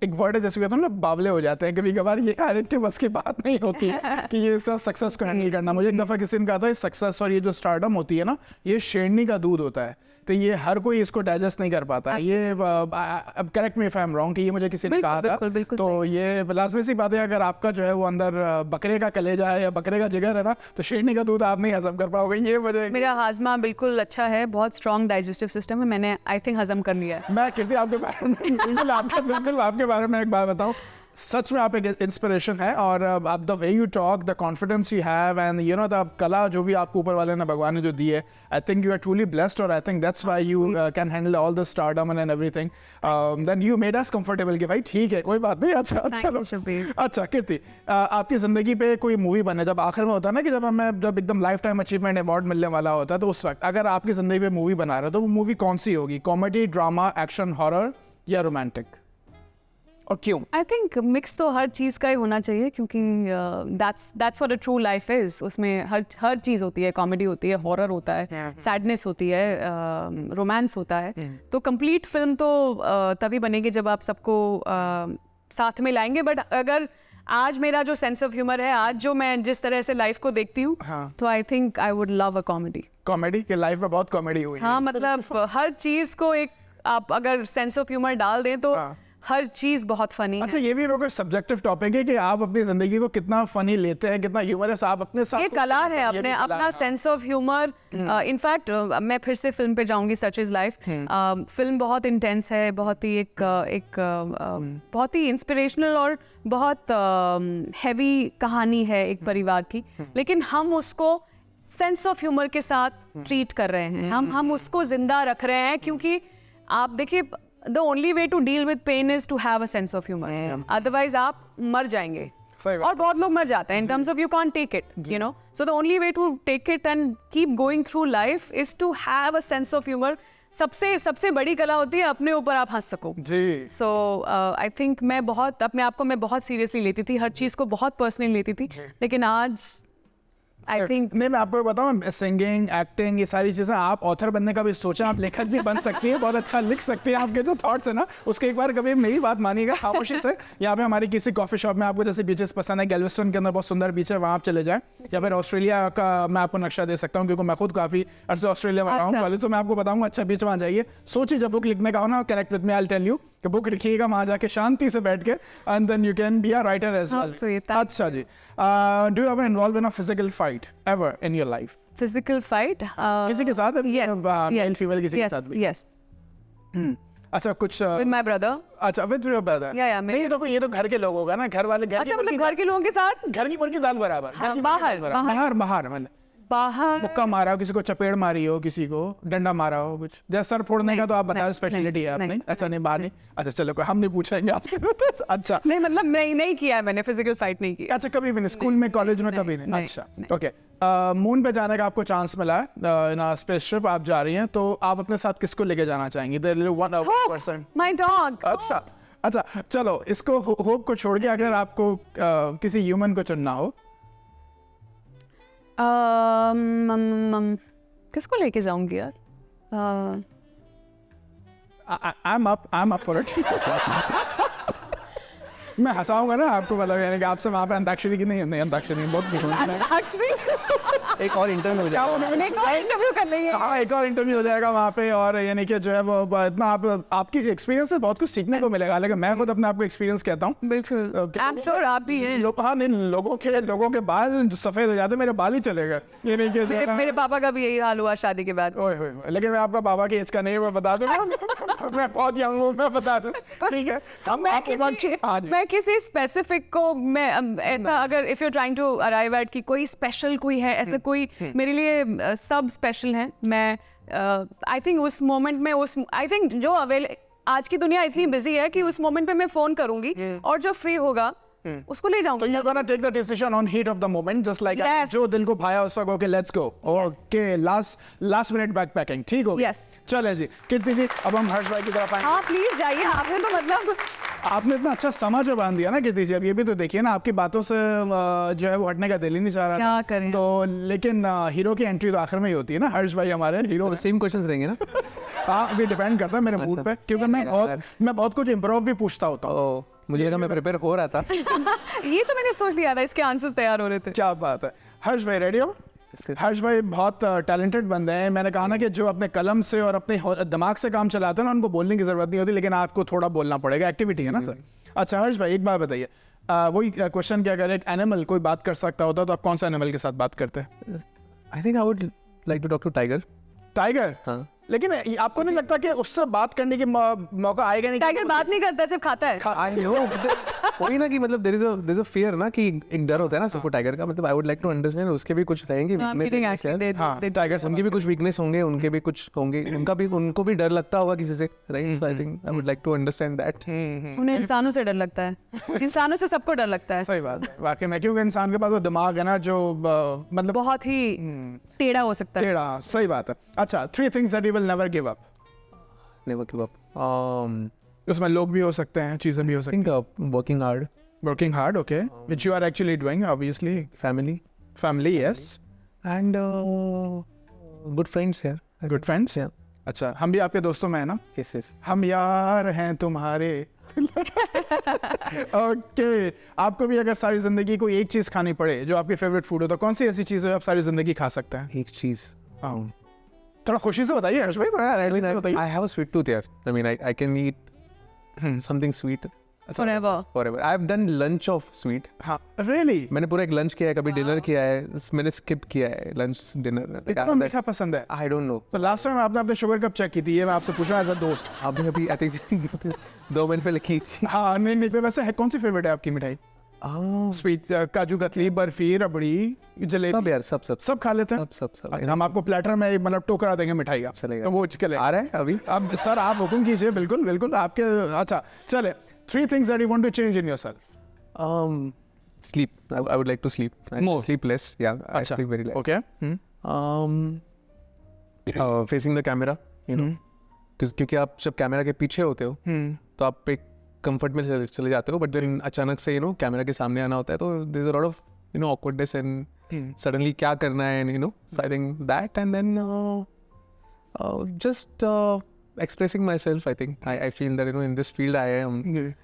एक वर्ड है जैसे कहते हैं ना, बावले हो जाते हैं कभी कभार. ये हर एक के बस की बात नहीं होती है कि ये सक्सेस को हैंडल करना. मुझे एक दफ़ा किसी ने कहा था, सक्सेस और ये जो स्टारडम होती है ना, ये शेरनी का दूध होता है, तो ये हर कोई इसको डाइजेस्ट नहीं कर पाता. ये अब correct me if I am wrong, कि ये मुझे किसी ने कहा था. तो ये लाजमी सी बात है, अगर आपका जो है वो अंदर बकरे का कलेजा है या बकरे का जिगर है ना, तो शेरनी का दूध आप नहीं हजम कर पाओगे. ये वजह, मेरा हाजमा बिल्कुल अच्छा है, बहुत स्ट्रॉन्ग डाइजेस्टिव सिस्टम है, मैंने आई थिंक हजम कर लिया है. मैं कीर्ति आपके बारे में बिल्कुल आपके बारे में एक बात बताऊँ, सच में आप एक इंस्पिरेशन है. और आप the way you talk, the confidence you have, and the कला जो भी आपको ऊपर वाले ने भगवान ने जो दी है, I think you are truly blessed, और I think that's why you can handle all the stardom and everything. Then you made us comfortable कि भाई ठीक है, कोई बात नहीं. अच्छा कीर्ति, आपकी ज़िंदगी पे कोई मूवी बने, जब आखिर में होता है ना कि जब एकदम लाइफ टाइम अचीवमेंट अवार्ड मिलने वाला होता है, तो उस वक्त अगर आपकी ज़िंदगी पे मूवी बना रहे हो, तो वो मूवी कौन सी होगी? कॉमेडी, ड्रामा, एक्शन, हॉरर या रोमांटिक, और क्यों? आई थिंक मिक्स तो हर चीज़ का ही होना चाहिए, क्योंकि that's what a true life is. उसमें हर चीज़ होती है, कॉमेडी होती है, हॉरर होता है, सैडनेस होती है, रोमांस होता है. तो कंप्लीट फिल्म तो तभी बनेगी जब आप सबको साथ में लाएंगे. बट अगर आज मेरा जो सेंस ऑफ ह्यूमर है, आज जो मैं जिस तरह से लाइफ को देखती हूँ, तो आई think I would love a comedy के लाइफ में बहुत कॉमेडी हुई है. हाँ, मतलब हर चीज़ को एक आप अगर सेंस ऑफ ह्यूमर डाल दें तो हर चीज बहुत फनी है. अच्छा, ये भी एक सब्जेक्टिव टॉपिक है कि आप अपनी जिंदगी को कितना फनी लेते हैं, कितना ह्यूमरस आप अपने साथ. ये कला है, अपना सेंस ऑफ ह्यूमर. इनफैक्ट मैं फिर से फिल्म पे जाऊंगी, सच इज लाइफ. फिल्म बहुत इंटेंस है, बहुत ही बहुत ही इंस्पिरेशनल और बहुत हैवी कहानी है एक परिवार की, लेकिन हम उसको सेंस ऑफ ह्यूमर के साथ ट्रीट कर रहे हैं. हम उसको जिंदा रख रहे हैं, क्योंकि आप देखिए, the only way to deal with pain is to have a sense of humor. Otherwise आप मर जाएंगे, और बहुत लोग मर जाते हैं in terms of you can't take it, you know. So the only way to take it and keep going through life is to have a sense of humor सबसे बड़ी कला होती है अपने ऊपर आप हंस सको जी। सो आई थिंक मैं बहुत अपने आप को मैं बहुत सीरियसली लेती थी, हर चीज़ को बहुत पर्सनली लेती थी, लेकिन आज आई थिंक नहीं, मैं आपको बताऊं, सिंगिंग, एक्टिंग, ये सारी चीज़ें, आप ऑथर बनने का भी सोचा, आप लेखक भी बन सकती हैं, बहुत अच्छा लिख सकती हैं। आपके जो थॉट्स है ना, उसके एक बार कभी मेरी बात मानिएगा खामोशी से। यहाँ पे हमारी किसी कॉफी शॉप में आपको जैसे बीचेस पसंद है, गैल्वेस्टन के अंदर बहुत सुंदर बीच है, वहाँ आप चले जाएं, या फिर ऑस्ट्रेलिया का मैं आपको नक्शा दे सकता हूँ, क्योंकि मैं खुद काफ़ी अर्से ऑस्ट्रेलिया में रहा हूँ कॉलेज, तो मैं आपको बताऊँगा अच्छा बीच, वहाँ जाइए। सोचिए जब बुक लिखने का हो ना, connect with me, I will tell you कि बुक लिखिएगा वहाँ जाके शांति से बैठ के, and then you can be a writer as well. अच्छा जी, do you ever involve in a physical fight ever in your life? Physical fight किसी के साथ? मेल फीमेल किसी के साथ भी? यस। अच्छा, कुछ विद माय ब्रदर। अच्छा, विद योर ब्रदर। नहीं, तो ये तो घर के लोग होगा ना, घर वाले, घर अच्छा, मतलब घर के लोगों के साथ, घर की मुर्गी दाल बराबर, बाहर मतलब बाहर मुक्का मारा हो, किसी को चपेड़ मारी हो, किसी को डंडा मारा हो, कुछ जैसे सर फोड़ने का तो आप बताओ स्पेशलिटी है आपने। अच्छा, नहीं बाहर नहीं। अच्छा चलो, हम नहीं पूछेंगे आपसे। अच्छा, नहीं मतलब नहीं किया है मैंने, फिजिकल फाइट नहीं किया। अच्छा, कभी भी नहीं, स्कूल में, कॉलेज में कभी नहीं? अच्छा, ओके। मून पे जाने का आपको चांस मिला है, ना स्पेसशिप आप जा रही हैं, तो आप अपने साथ किसको लेके जाना चाहेंगी? The one person. My dog. अच्छा चलो, इसको होप को छोड़ के अगर आपको किसी ह्यूमन को चुनना हो, किसको लेके जाऊंगी यार? I'm up for it. मैं हंसाऊंगा ना आपको, मतलब यानी कि आपसे वहाँ पे अंताक्षरी की नहीं अंताक्षरी बहुत एक और इंटरव्यू हो जाएगा। हाँ, एक और इंटरव्यू हो जाएगा वहाँ पे, और यानी कि जो है वो इतना आपकी एक्सपीरियंस से बहुत कुछ सीखने को मिलेगा। लेकिन मैं खुद अपने आपको एक्सपीरियंस कहता हूँ, बिल्कुल आई एम श्योर आप भी हैं। हाँ, नहीं, लोगों के बाल जो सफेद हो जाते, मेरे बाल ही चले गए। ये नहीं कि मेरे पापा का भी यही हाल हुआ शादी के बाद। लेकिन मैं आपका पापा की एज का नहीं, मैं बता दूँ, मैं बहुत यंग हूँ, मैं बता दूँ, ठीक है। मैं किसी स्पेसिफिक को मैं ऐसा, अगर if you trying to arrive at कि कोई स्पेशल कोई है, ऐसा कोई मेरे लिए सब स्पेशल हैं। मैं आई थिंक उस मोमेंट में आई थिंक जो आज की दुनिया इतनी बिजी है कि उस मोमेंट पे मैं फोन करूंगी और जो फ्री होगा उसको ले जाऊंगा। तो you gonna take the decision on heat of the moment, just like जो दिल को भाया उस वक्त, okay let's go, okay last minute backpacking, ठीक हो? यस। चले जी, कीर्ति जी, अब हम हर्ष भाई की तरफ आएंगे। हाँ प्लीज जाइए, आपने तो मतलब आपने इतना अच्छा समा जो बांध दिया ना कीर्ति जी, अब ये भी तो देखिए ना, आपकी बातों से जो है वो हटने का दिल ही नहीं चाह रहा, क्या करें? तो लेकिन हीरो की एंट्री तो आखिर में ही होती है ना, हर्ष भाई हमारे हीरो। सेम क्वेश्चंस रहेंगे ना? हाँ, अभी डिपेंड करता है मेरे मूड पे, क्योंकि मैं बहुत कुछ इम्प्रोव भी पूछता होता हूँ। मुझे लगा मैं प्रिपेयर हो रहा था। ये तो मैंने सोच लिया था, इसके आंसर तैयार हो रहे थे। क्या बात है। हर्ष भाई रेडी हो? हर्ष भाई बहुत टैलेंटेड बंदे हैं। मैंने कहा ना कि जो अपने कलम से और अपने दिमाग से काम चलाते हैं ना, उनको बोलने की जरूरत नहीं होती, लेकिन आपको थोड़ा बोलना पड़ेगा, एक्टिविटी है ना सर। अच्छा हर्ष भाई, एक बात बताइए, वही क्वेश्चन कि अगर एक एनिमल कोई बात कर सकता होता तो आप कौन सा एनिमल के साथ बात करते? I think I would like to talk to tiger. Tiger? हाँ। लेकिन आपको नहीं लगता कि उससे बात करने की मौका आएगा नहीं? टाइगर बात नहीं करता, सिर्फ खाता है। आई नो, वही ना कि मतलब देयर इज अ फियर ना, कि एक डर होता है ना सबको टाइगर का। मतलब I would like to understand उसके भी कुछ रहेंगे वीकनेस। हाँ, टाइगर उनके भी कुछ वीकनेस होंगे, उनके भी कुछ होंगे, उनको भी डर लगता होगा किसी से, right? So I think I would like to understand that. उन्हें इंसानों से डर लगता है, इंसानों से सबको डर लगता है। सही बात है वाकई में, क्योंकि इंसान के पास वो दिमाग है ना जो मतलब बहुत ही टेढ़ा हो सकता है। टेढ़ा, सही बात है। अच्छा, 3 things that you will never give up. Never give up. उसमें लोग भी हो सकते हैं, चीजें भी हो सकती हैं। Working hard. Working hard, okay. Which you are actually doing, obviously. Family, yes. And good friends here. Good friends? Yeah. अच्छा, हम भी आपके दोस्तों में है ना? Yes, yes. हम यार हैं तुम्हारे। ओके, आपको भी अगर सारी जिंदगी कोई एक चीज खानी पड़े जो आपकी फेवरेट फूड हो, तो कौन सी ऐसी चीज है आप सारी जिंदगी खा सकते हैं? एक चीज। थोड़ा खुशी से बताइए हर्ष भाई, थोड़ा बताइए। I have a sweet tooth here. I mean, I can eat something sweet. Forever. I have done lunch of sweet. हाँ, really? मैंने पूरा एक लंच किया है, कभी डिनर किया है, मैंने स्किप किया है लंच डिनर। इतना मीठा पसंद है? I don't know. तो लास्ट टाइम आपने अपने शुगर कब चेक की थी? ये मैं आपसे पूछ रहा हूँ एज अ दोस्त। आपने अभी आई थिंक 2 महीने पहले की थी। हाँ, नहीं, वैसे है कौन सी फेवरेट है आपकी मिठाई? स्वीट, काजू कतली, बर्फी, रबड़ी, जलेबी? सब यार, सब खा लेते हैं। सब। अच्छा, हम आपको प्लेटर में मतलब टोकरा देंगे मिठाई का, तो वो चले आ रहा है अभी। अब सर आप हुक्म कीजिए, बिल्कुल आपके। अच्छा चले, 3 things that you want to change in yourself. Sleep. I would like to sleep. More. Sleep less. Yeah, I sleep very less. Okay. Facing the camera, you know. क्योंकि आप जब कैमरा के पीछे होते हो तो आप एक कंफर्ट में चले जाते हो, बट देन अचानक से कैमरा के सामने आना होता है तो there is a lot of awkwardness and suddenly क्या करना है, so I think that, and then just expressing myself. I think I feel that in this field I am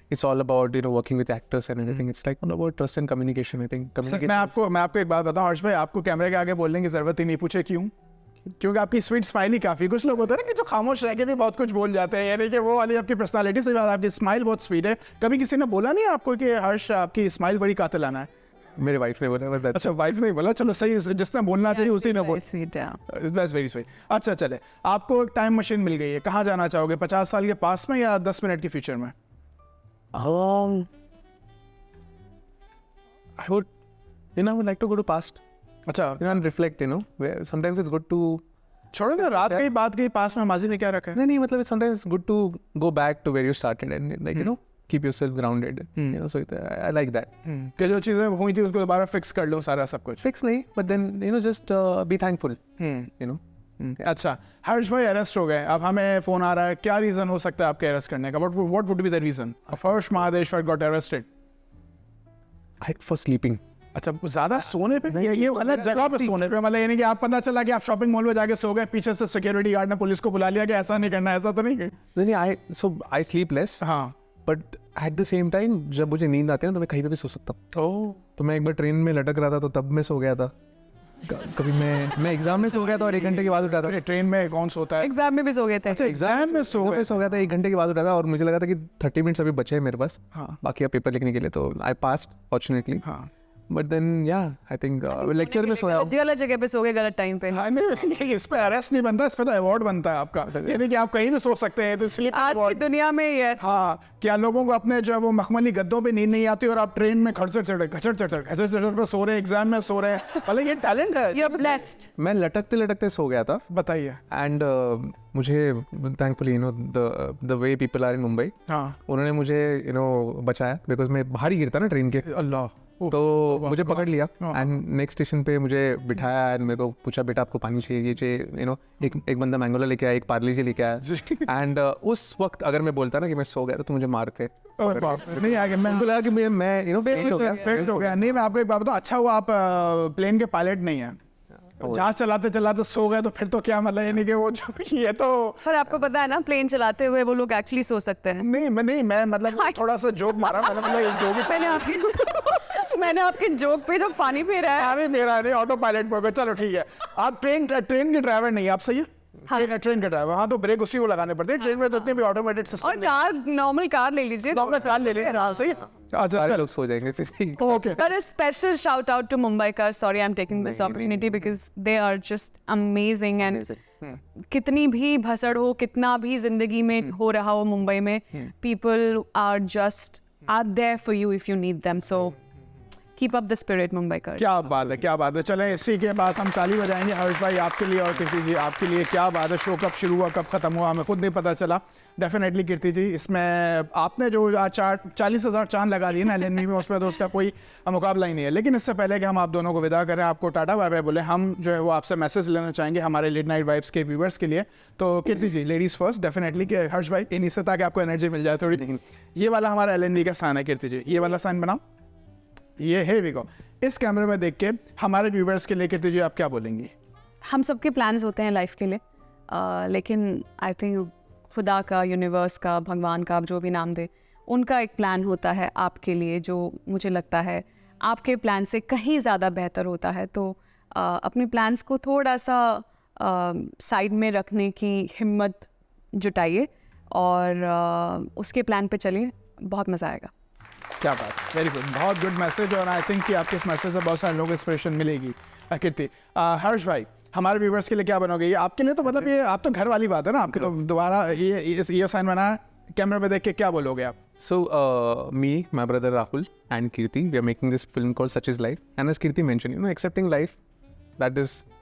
it's all about working with actors and everything. It's like all about trust and communication. I think communication. मैं आपको एक बात बताऊं हर्ष भाई, आपको कैमरे के आगे बोलने की जरूरत ही नहीं, पूछे क्यों? क्योंकि आपकी स्वीट स्माइल ही काफी, कुछ लोग होते हैं ना कि जो खामोश रह के भी बहुत कुछ बोल जाते हैं, यानी कि वो वाली आपकी पर्सनालिटी से बात, आपकी स्माइल बहुत स्वीट है। कभी किसी ने बोला नहीं आपको कि हर्ष आपकी स्माइल बड़ी कातिलाना है? मेरे वाइफ ने बोला। अच्छा, वाइफ ने बोला, चलो सही, जिसने बोलना चाहिए उसी ने बोला। That's very sweet. अच्छा चले, आपको एक टाइम मशीन मिल गई है, कहाँ जाना चाहोगे? 50 साल के पास में या 10 मिनट के फ्यूचर में? I would like to go to past. अच्छा, and reflect. Where sometimes it's good to छोड़ो ना, रात की बात गई, पास में माजी में क्या रखा है? नहीं मतलब sometimes it's good to go back to where you started and like keep yourself grounded. So I like that. कि जो चीजें हुई थी उसको दोबारा फिक्स कर लो, सारा सब कुछ fix नहीं, but then just be thankful. अच्छा, हर्ष भाई अरेस्ट हो गए, अब हमें फोन आ रहा है, क्या रीजन हो सकता है आपके अरेस्ट करने का? What would be the reason of Harsh Mahadeshwar got arrested? For sleeping. अच्छा, ज्यादा सोने पे? ये गलत जगह पे सोने पे, मतलब यानी कि आप पता चला कि आप शॉपिंग मॉल में जाके सो गए, पीछे से सिक्योरिटी गार्ड ने पुलिस को बुला लिया कि ऐसा नहीं करना, ऐसा तो नहीं? I sleep less. हाँ, but at the same time जब मुझे नींद आती है ना तो मैं कहीं पे भी सो सकता हूँ। तो मैं एक बार ट्रेन में लटक रहा था तो तब मैं सो गया था। कभी मैं एग्जाम में सो गया था और 1 घंटे के बाद उठा था। ट्रेन में कौन सोता है? एग्जाम में भी सो गए थे। अच्छा, एग्जाम में सो गया था, 1 घंटे के बाद उठा था और मुझे लगा था कि 30 मिनट्स अभी बचे हैं मेरे पास, बाकी अब पेपर लिखने के लिए, तो आई पास्ड फॉर्चुनेटली। हाँ, but then I think lecture में सोया गलत जगह पे सो गए, गलत टाइम पे। हाँ, नहीं, इस पे अरेस्ट नहीं बनता, इस पे तो अवार्ड बनता है आपका, यानी कि आप कहीं भी सो सकते हैं, तो इसलिए आज की दुनिया में ये। हाँ, क्या लोगों को अपने जो है वो मखमली गद्दों पे नींद नहीं आती और आप ट्रेन में घचर चढ़ पे सो रहे हैं, एग्जाम में सो रहे हैं, भले ये टैलेंट है। You're blessed. मैं लटकते सो गया था। बताइए। एंड मुझे thankfully the way people are in Mumbai, उन्होंने मुझे बचाया, बिकॉज मैं बाहर ही गिरता ना ट्रेन के, अल्लाह, तो मुझे पकड़ लिया एंड नेक्स्ट स्टेशन पे मुझे बिठाया एंड मेरे को पूछा, बेटा आपको पानी चाहिए, ये चाहिए, एक बंदा मैंगोला लेके आया, एक पार्ले जी लेके आया। एंड उस वक्त अगर मैं बोलता ना कि मैं सो गया तो मुझे मारते। नहीं आगे मैं लगा कि मैं फेल्ड हो गया। नहीं, मैं आपको एक बात बताऊं, अच्छा हुआ आप प्लेन के पायलट नहीं है, जहाज चलाते चलाते सो गए तो फिर तो क्या मतलब, यानी कि वो जो ये तो। पर आपको पता है ना, प्लेन चलाते हुए वो लोग एक्चुअली सो सकते हैं। मैं मतलब थोड़ा सा जोक मारा, मैंने आपके जोक पे जो पानी पी रहा है। अरे मेरा नहीं, ऑटो पायलट पे। चलो ठीक है, आप ट्रेन के ड्राइवर नहीं, आप सही है? हाँ। ट्रेन का ड्राइवर, हाँ, तो ब्रेक उसी को लगाने पड़ते हैं, ट्रेन में तो इतने भी ऑटोमेटेड सिस्टम। और कार, नॉर्मल कार ले लीजिए, नॉर्मल कार ले लीजिए, हाँ सही है। अच्छा, लोग सो जाएंगे फिर। Okay, but a special shout out to Mumbaikars. Sorry, I'm taking this opportunity because they are just amazing and कितनी भी भसड़ हो, कितना भी जिंदगी में हो रहा हो मुंबई में, people are just out there for you if you need them. So keep up the spirit, Mumbaikars. क्या बात है, क्या बात है। चलें, इसी के बाद हम ताली बजाएंगे हर्ष भाई आपके लिए और कीर्ति जी आपके लिए। क्या बात है, शो कब शुरू हुआ कब खत्म हुआ हमें खुद नहीं पता चला। डेफिनेटली कीर्ति जी, इसमें आपने जो 40,000 चांद लगा दिए ना LNV में, उसमें तो उसका कोई मुकाबला ही नहीं है। लेकिन इससे पहले कि हम आप दोनों को विदा करें, आपको टाटा बाय बाय बोले, हम जो है वो आपसे मैसेज लेना चाहेंगे हमारे लेट नाइट वाइब्स के व्यूवर्स के लिए। तो कीर्ति जी, लेडीज़ फर्स्ट डेफिनेटली, कि हर्ष भाई इन्हीं से, ताकि आपको एनर्जी मिल जाए थोड़ी। ये वाला हमारा LNV का साइन है कीर्ति जी, ये वाला साइन बनाओ, ये है वी गो। इस कैमरे में देख के हमारे व्यूवर्स के लिए कीर्ति जी आप क्या बोलेंगी? हम सबके प्लान्स होते हैं लाइफ के लिए, लेकिन आई थिंक खुदा का, यूनिवर्स का, भगवान का, आप जो भी नाम दे, उनका एक प्लान होता है आपके लिए, जो मुझे लगता है आपके प्लान से कहीं ज़्यादा बेहतर होता है। तो अपने प्लान्स को थोड़ा सा साइड में रखने की हिम्मत जुटाइए और उसके प्लान पे चलिए, बहुत मज़ा आएगा। क्या बात, वेरी गुड, बहुत गुड मैसेज। और आई थिंक कि आपके इस मैसेज से बहुत सारे लोगों को इंस्पिरेशन मिलेगी। कीर्ति, हर्ष भाई हमारे व्यूवर्स के लिए क्या बनोगे? ये आपके लिए तो मतलब ये आप तो घर वाली बात है ना आपके, तो दोबारा ये साइन बना कैमरा पे देख के क्या बोलोगे आप? So me, my brother Rahul and Kirti, we are making this film called Such Is Life, and as Kirti mentioned, accepting life,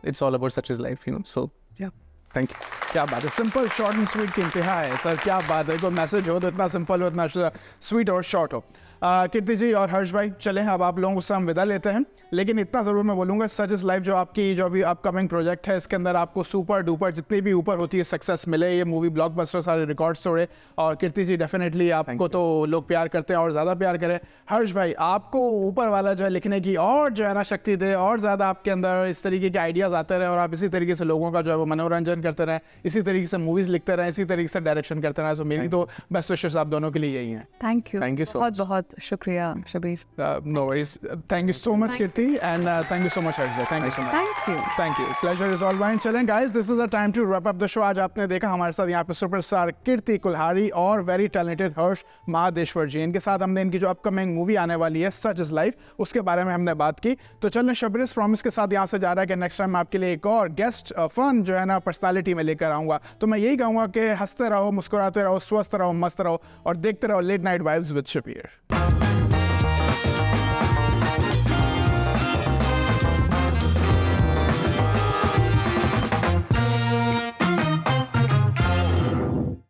it's all about such is life, so yeah. Thank you. क्या बात है, simple short and sweet की इंतहा है sir, क्या बात है। कोई मैसेज हो तो इतना सिंपल हो, इतना स्वीट और शॉर्ट हो। कीर्ति जी और हर्ष भाई, चलें अब आप लोगों से हम विदा लेते हैं, लेकिन इतना ज़रूर मैं बोलूँगा, सच इज़ लाइफ जो अभी अपकमिंग प्रोजेक्ट है, इसके अंदर आपको सुपर डुपर जितनी भी ऊपर होती है सक्सेस मिले। ये मूवी ब्लॉकबस्टर सारे रिकॉर्ड्स तोड़े, और कीर्ति जी डेफिनेटली आपको तो लोग प्यार करते हैं और ज़्यादा प्यार करें। हर्ष भाई, आपको ऊपर वाला जो है लिखने की और जो है ना शक्ति दे, और ज़्यादा आपके अंदर इस तरीके के आइडियाज़ आते रहे और आप इसी तरीके से लोगों का जो है वो मनोरंजन करते रहें, इसी तरीके से मूवीज़ लिखते रहें, इसी तरीके से डायरेक्शन करते रहें। तो मेरी तो बेस्ट विशेस आप दोनों के लिए यही हैं। थैंक यू so बहुत बहुत शुक्रिया Shabir. No worries. Thank you so much, Kirti, and thank you so much, Harsh. Thank you so much. Thank you. Pleasure is all mine. चलें guys, this is the time to wrap up the show. आज आपने देखा हमारे साथ यहाँ पे superstar कीर्ति कुल्हारी और very talented Harsh Mahadeshwara जी, इनके साथ हमने इनकी जो अपकमिंग मूवी आने वाली है सच इज लाइफ, उसके बारे में हमने बात की। तो चलें, शबीर इस प्रॉमिस के साथ यहाँ से जा रहा है कि नेक्स्ट टाइम आपके लिए एक और गेस्ट फन जो है ना पर्सनालिटी में लेकर आऊँगा। तो मैं यही कहूँगा कि हंसते रहो, मुस्कुराते रहो, स्वस्थ रहो, मस्त रहो और देखते रहो late night vibes with Shabir.